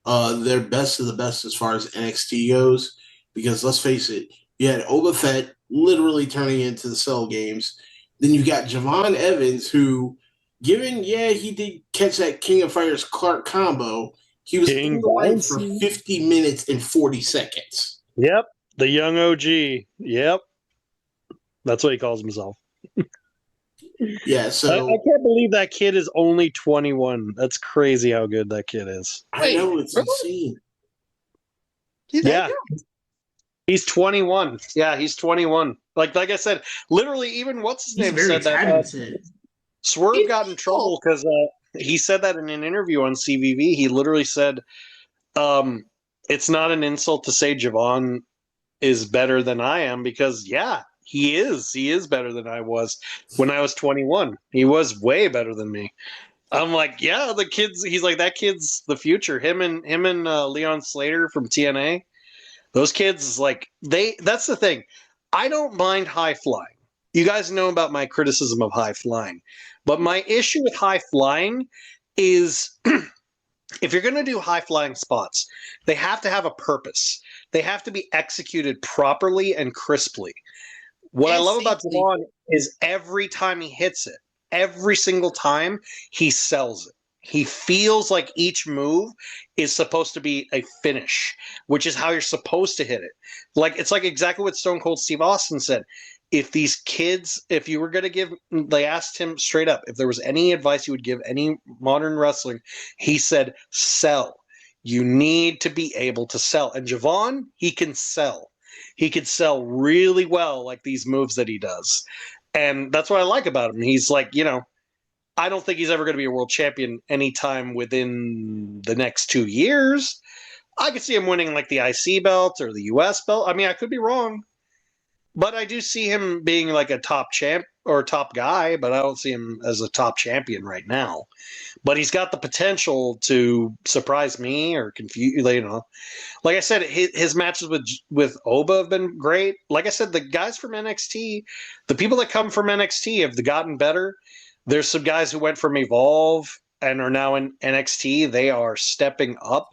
their best of the best as far as NXT goes. Because let's face it, you had Boba Fett literally turning into the Cell games. Then you got Javon Evans, who, he did catch that King of Fighters Clark combo. He was King in the ring for Bouncing. 50 minutes and 40 seconds. Yep. The young OG. Yep. That's what he calls himself. Yeah, I so can't believe that kid is only 21. That's crazy how good that kid is. I know it's really? insane. He's Yeah. that young. He's 21. Yeah, he's 21. Like I said, literally, even what's his He's name very said that talented. Swerve He's got in evil. trouble because he said that in an interview on CVV. He literally said, "It's not an insult to say Javon is better than I am because yeah, he is. He is better than I was when I was 21. He was way better than me." I'm like, yeah, the kids. He's like, that kid's the future. Him and Leon Slater from TNA. Those kids, like they. That's the thing. I don't mind high flying. You guys know about my criticism of high flying, but my issue with high flying is if you're going to do high flying spots, they have to have a purpose. They have to be executed properly and crisply. What I And love about safely. Javon is every time he hits it, every single time he sells it. He feels like each move is supposed to be a finish, which is how you're supposed to hit it. Like it's like exactly what Stone Cold Steve Austin said. If these kids, if you were going to give, they asked him straight up if there was any advice you would give any modern wrestler, he said, sell. You need to be able to sell. And Javon, he can sell. He could sell really well, like these moves that he does. And that's what I like about him. He's like, I don't think he's ever going to be a world champion anytime within the next 2 years. I could see him winning like the IC belt or the US belt. I mean, I could be wrong. But I do see him being like a top champ or top guy, but I don't see him as a top champion right now. But he's got the potential to surprise me or confuse, Like I said, his matches with Oba have been great. Like I said, the guys from NXT, the people that come from NXT have gotten better. There's some guys who went from Evolve and are now in NXT. They are stepping up.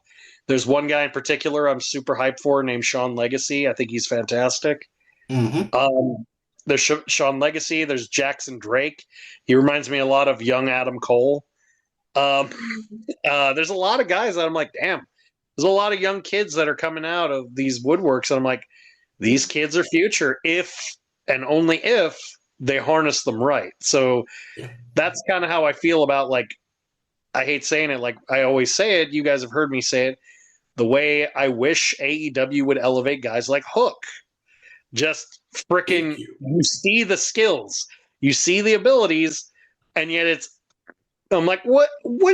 There's one guy in particular I'm super hyped for named Sean Legacy. I think he's fantastic. Mm-hmm. There's Sean Legacy. There's Jackson Drake. He reminds me a lot of young Adam Cole. There's a lot of guys that I'm like, damn. There's a lot of young kids that are coming out of these woodworks, and I'm like, these kids are future if and only if they harness them right. So that's kind of how I feel about like. I hate saying it, like I always say it. You guys have heard me say it. The way I wish AEW would elevate guys like Hook. Just freaking, you see the skills, you see the abilities, and yet I'm like, what? And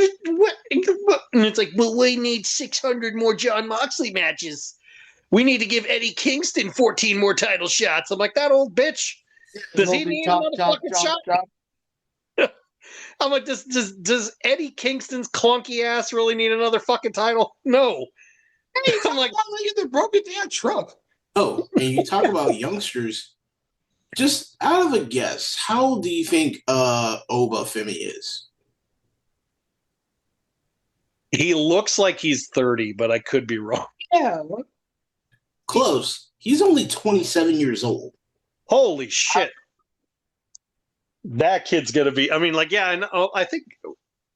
it's like, well, we need 600 more John Moxley matches. We need to give Eddie Kingston 14 more title shots. I'm like, that old bitch. Does he need another fucking shot? I'm like, does Eddie Kingston's clunky ass really need another fucking title? No. Hey, I'm like, the broken damn truck. Oh, and you talk about youngsters. Just out of a guess, how old do you think Oba Femi is? he looks like he's 30, but I could be wrong. Yeah. Close. He's only 27 years old. Holy shit. That kid's gonna be. I mean, like, yeah, I know. I think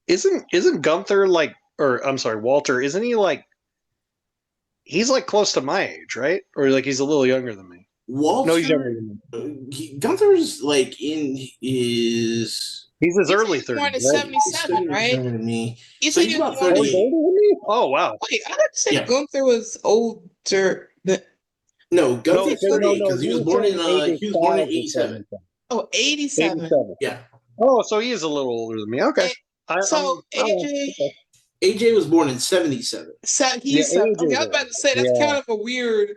isn't Gunther like, or I'm sorry, Walter? Isn't he like he's like close to my age, right? Or like he's a little younger than me. Walter, No, he's younger than me. Gunther's like in his. He's his You early said he was born 30s, in right? 77, right? Younger than me. You So said he's he was about born Oh, he's 38. older than me? Oh, wow. Wait, I thought you said Yeah. Gunther was older than. No, No, Gunther's 38 no, because he you was were born in saying he was born in AJ 87. Oh, 87. 87. Yeah. Oh, so he is a little older than me. Okay. So AJ, okay. AJ was born in 77. he's Yeah, 7. AJ Okay, I was about to say that's yeah. kind of a weird.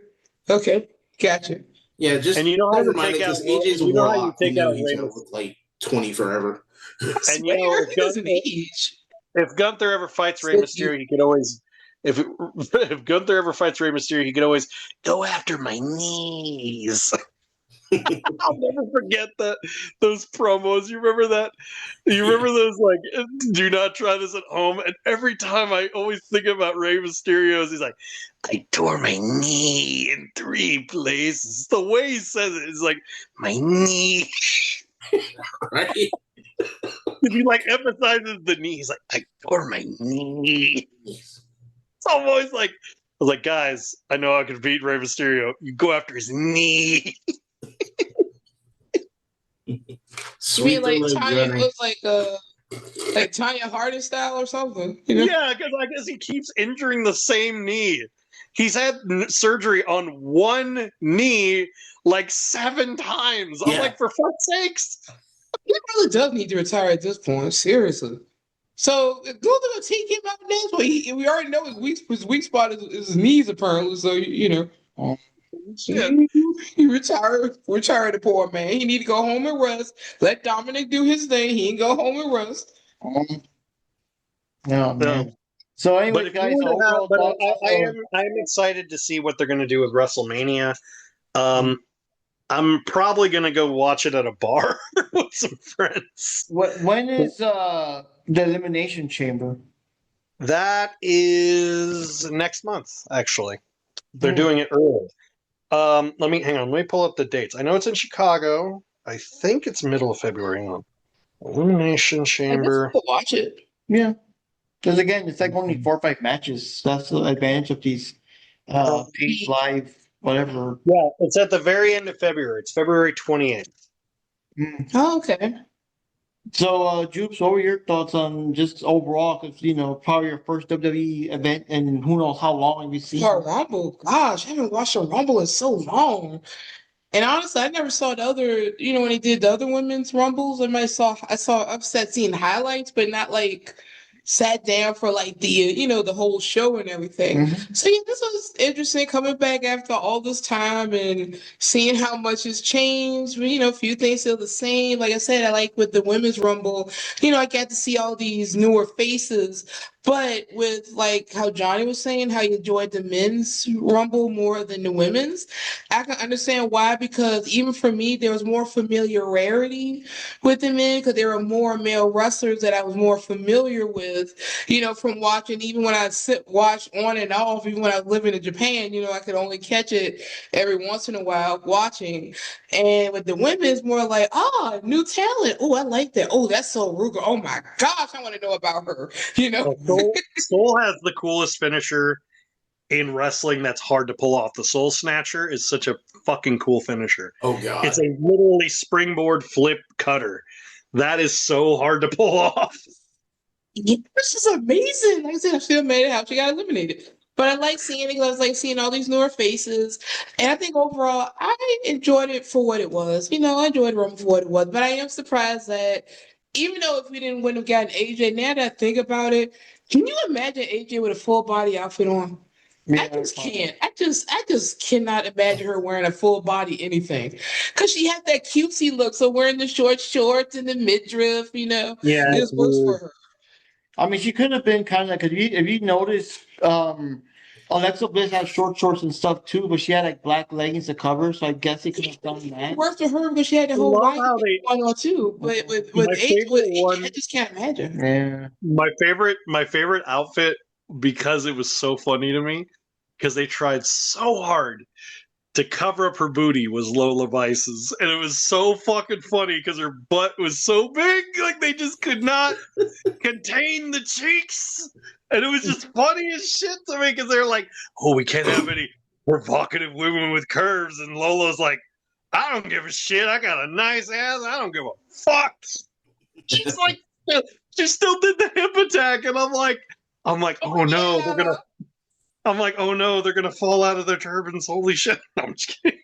Okay, gotcha. Yeah, just And you know how never you mind it take out because AJ's a you know how you warlock. We take know out he's Rey gonna Mysterio. look like 20 forever. I And you know, swear, if he doesn't Gunther, age. if Gunther ever fights Rey Mysterio, he could always if Gunther ever fights Rey Mysterio, he could always go after my knees. I'll never forget those promos. You remember that? You remember those like do not try this at home? And every time I always think about Rey Mysterio, he's like, I tore my knee in 3 places. The way he says it is like my knee. Right? He like emphasizes the knee. He's like, I tore my knee. So I'm always like, I was like, guys, I know I can beat Rey Mysterio. You go after his knee. You Sweet mean like little Tanya Johnny. was like Tanya Harding style or something? You know? Yeah, because I guess he keeps injuring the same knee. He's had surgery on one knee like 7 times. I'm Yeah. like, for fuck's sakes. He really does need to retire at this point. Seriously. So if Gunther will take him out next, but we already know his weak spot is his knees apparently. So you know. Shit. He retired the poor man. He need to go home and rest. Let Dominic do his thing. He can go home and rest. No, man. So But anyway, if you guys, were to have, overall but thoughts I am excited to see what they're going to do with WrestleMania. I'm probably going to go watch it at a bar with some friends. when is the Elimination Chamber? That is next month, actually. They're Hmm. doing it early. Let me pull up the dates. I know it's in Chicago. I think it's middle of February. Hang on. Elimination I guess Chamber. we'll watch it. Yeah. Because again, it's like only 4 or 5 matches. That's the advantage of these page live, whatever. Yeah, it's at the very end of February. It's February 28th. Oh, okay. So, Jupes, what were your thoughts on just overall? Because, probably your first WWE event, and who knows how long have you seen? For Rumble, gosh, I haven't watched a Rumble in so long. And honestly, I never saw the other. When they did the other women's Rumbles, I saw upset seeing highlights, but not like sat down for like the whole show and everything. Mhm. So yeah, this was interesting coming back after all this time and seeing how much has changed. A few things still the same. Like I said, I like with the women's Rumble, I got to see all these newer faces. But with like how Johnny was saying, how he enjoyed the men's Rumble more than the women's, I can understand why, because even for me, there was more familiarity with the men because there were more male wrestlers that I was more familiar with, from watching, even when I watch on and off, even when I was living in Japan, I could only catch it every once in a while watching. And with the women, it's more like, new talent. Oh, I like that. Oh, that's so Ruger. Oh my gosh, I want to know about her, Soul has the coolest finisher in wrestling that's hard to pull off. The Soul Snatcher is such a fucking cool finisher. Oh god. It's a literally springboard flip cutter. That is so hard to pull off. Yeah, this is amazing. Like I said, I still made it how she got eliminated. But I like seeing it because I like seeing all these newer faces. And I think overall, I enjoyed it for what it was. I enjoyed Rumble for what it was. But I am surprised that even though if we wouldn't have gotten AJ, now that I think about it, can you imagine AJ with a full body outfit on? I just can't. I just cannot imagine her wearing a full body anything. Because she had that cutesy look. So wearing the short shorts and the midriff, Yeah, it works for her. I mean, she could have been kind of like, if you notice, Alexa Bliss had short shorts and stuff too, but she had like black leggings to cover, so I guess he could have done It that. worked for her because she had the whole love white how they- going on too. But with My AJ, favorite one- I just can't imagine. Yeah. My favorite outfit, because it was so funny to me, because they tried so hard to cover up her booty was Lola Vice's, and it was so fucking funny because her butt was so big, like they just could not contain the cheeks, and it was just funny as shit to me because they're like, "Oh, we can't have any provocative women with curves," and Lola's like, "I don't give a shit. I got a nice ass. I don't give a fuck." She's like, she still did the hip attack, and I'm like, oh no, yeah. they're gonna. I'm like, oh no, they're gonna fall out of their turbans. Holy shit! No, I'm just kidding.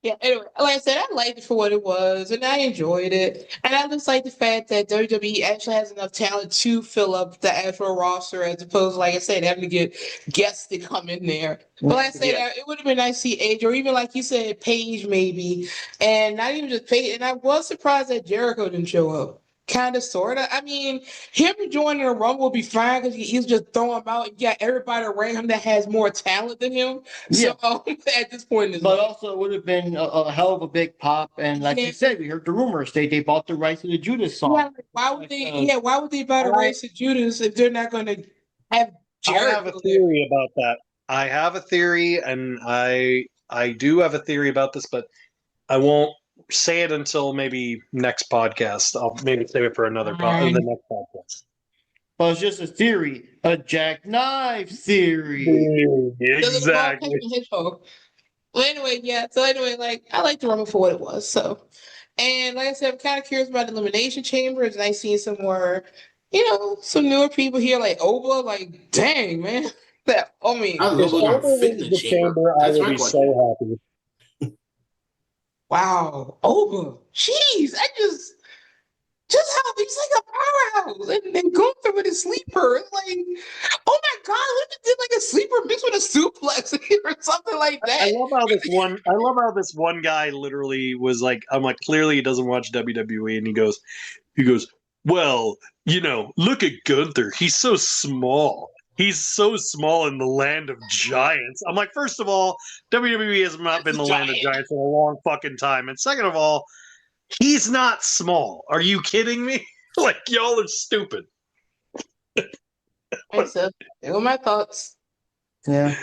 Yeah, anyway, like I said, I liked it for what it was, and I enjoyed it. And I just like the fact that WWE actually has enough talent to fill up the actual roster, as opposed to, like I said, having to get guests to come in there. But like I said, Yeah. it would have been nice to see Edge, or even like you said, Paige maybe, and not even just Paige. And I was surprised that Jericho didn't show up. Kind of, sort of. I mean, him joining the Rumble would be fine because he's just throwing him out. You got everybody around him that has more talent than him. Yeah. So at this point in his But life. also, it would have been a hell of a big pop. And like Yeah. you said, we heard the rumors they bought the rights to the Judas song. Yeah, like, why would they? Like, Yeah, why would they buy the rights to Judas if they're not going to have I have a Jericho there? theory about that. I have a theory, and I do have a theory about this, but I won't say it until maybe next podcast. I'll maybe save it for another the next podcast. But it's just a theory, a jackknife theory. Exactly. Well, anyway, yeah. So anyway, like I like the Rumble for what it was. So, and like I said, I'm kind of curious about the Elimination Chamber. It's nice seeing some more, some newer people here, like Oba. Like, dang man, that. I mean, I love If it. Oba wins the chamber, I That's will my be question. so happy. wow, Oba. Jeez, just how he's like a powerhouse, and Gunther with his sleeper. It's like, oh my god, what if he did like a sleeper mixed with a suplex or something like that? I love how this one guy literally was like, I'm like, clearly he doesn't watch WWE, and he goes, well, look at Gunther. He's so small. He's so small in the land of giants. I'm like, first of all, WWE has not been the land of giants in a long fucking time, and second of all, he's not small. Are you kidding me? Like, y'all are stupid. And so, there were my thoughts. Yeah.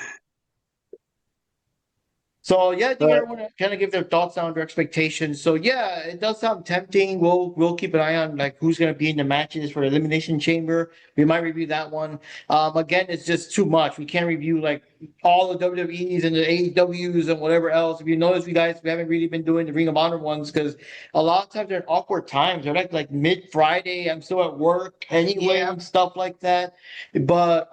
So yeah, I think everyone kind of give their thoughts on their expectations. So yeah, it does sound tempting. We'll keep an eye on like who's going to be in the matches for the Elimination Chamber. We might review that one. Again, it's just too much. We can't review like all the WWEs and the AEWs and whatever else. If you notice, we haven't really been doing the Ring of Honor ones because a lot of times they're in awkward times. They're like mid Friday. I'm still at work anyway and stuff like that. But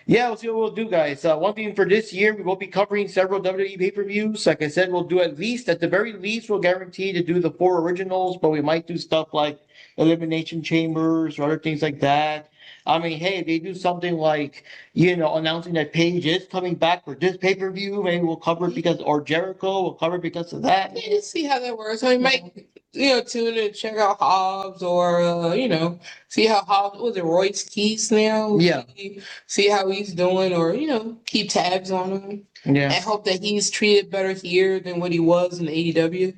yeah, we'll see what we'll do, guys. One thing for this year, we will be covering several WWE pay-per-views. Like I said, we'll do at the very least, we'll guarantee to do the 4 originals, but we might do stuff like Elimination Chambers or other things like that. I mean, hey, if they do something like, announcing that Paige is coming back for this pay-per-view, maybe we'll cover it or Jericho will cover it because of that. Yeah, just see how that works. I mean, might tune in and check out Hobbs or see how Hobbs was it Royce Keys now? Yeah. See how he's doing, or keep tabs on him. Yeah. I hope that he's treated better here than what he was in AEW.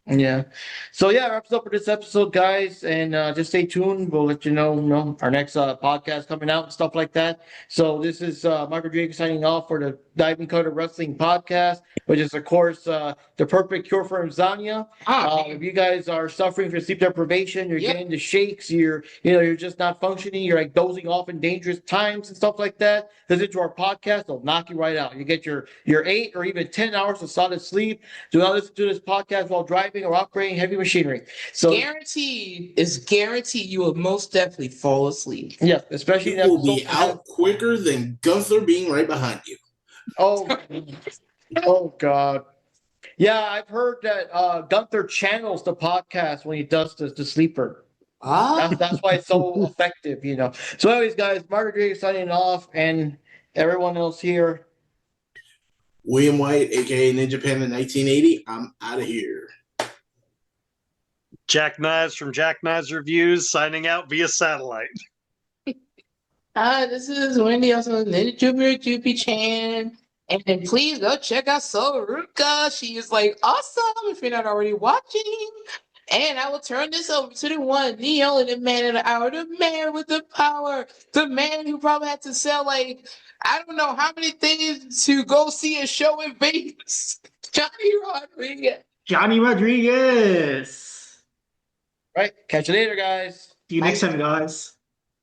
Yeah. So yeah, wraps up for this episode, guys, and just stay tuned. We'll let you know, our next podcast coming out and stuff like that. So this is Michael Drake signing off for the Diving Cutter Wrestling Podcast, which is of course the perfect cure for insomnia. If you guys are suffering from sleep deprivation, you're getting the shakes, you're just not functioning, you're like dozing off in dangerous times and stuff like that, visit to our podcast. It'll knock you right out. You get your 8 or even 10 hours of solid sleep. Do not listen to this podcast while driving or operating heavy machinery. So guaranteed you will most definitely fall asleep. yeah, especially You will be out quicker than Gunther being right behind you. Oh God. Yeah, I've heard that Gunther channels the podcast when he does the sleeper. That's why it's so effective, So anyways, guys, Margaret Drake signing off, and everyone else here. William White, aka Ninja Panda 1980. I'm out of here. Jack Knives from Jack Knives Reviews signing out via satellite. This is Wendy, also Ninja Juby Chan. And then please go check out Soruka. She is like awesome if you're not already watching. And I will turn this over to the one, the only, the man of the hour, the man with the power, the man who probably had to sell like I don't know how many things to go see a show in Vegas. Johnny Rodriguez. Johnny Rodriguez. Right. Catch you later, guys. See you next time, guys.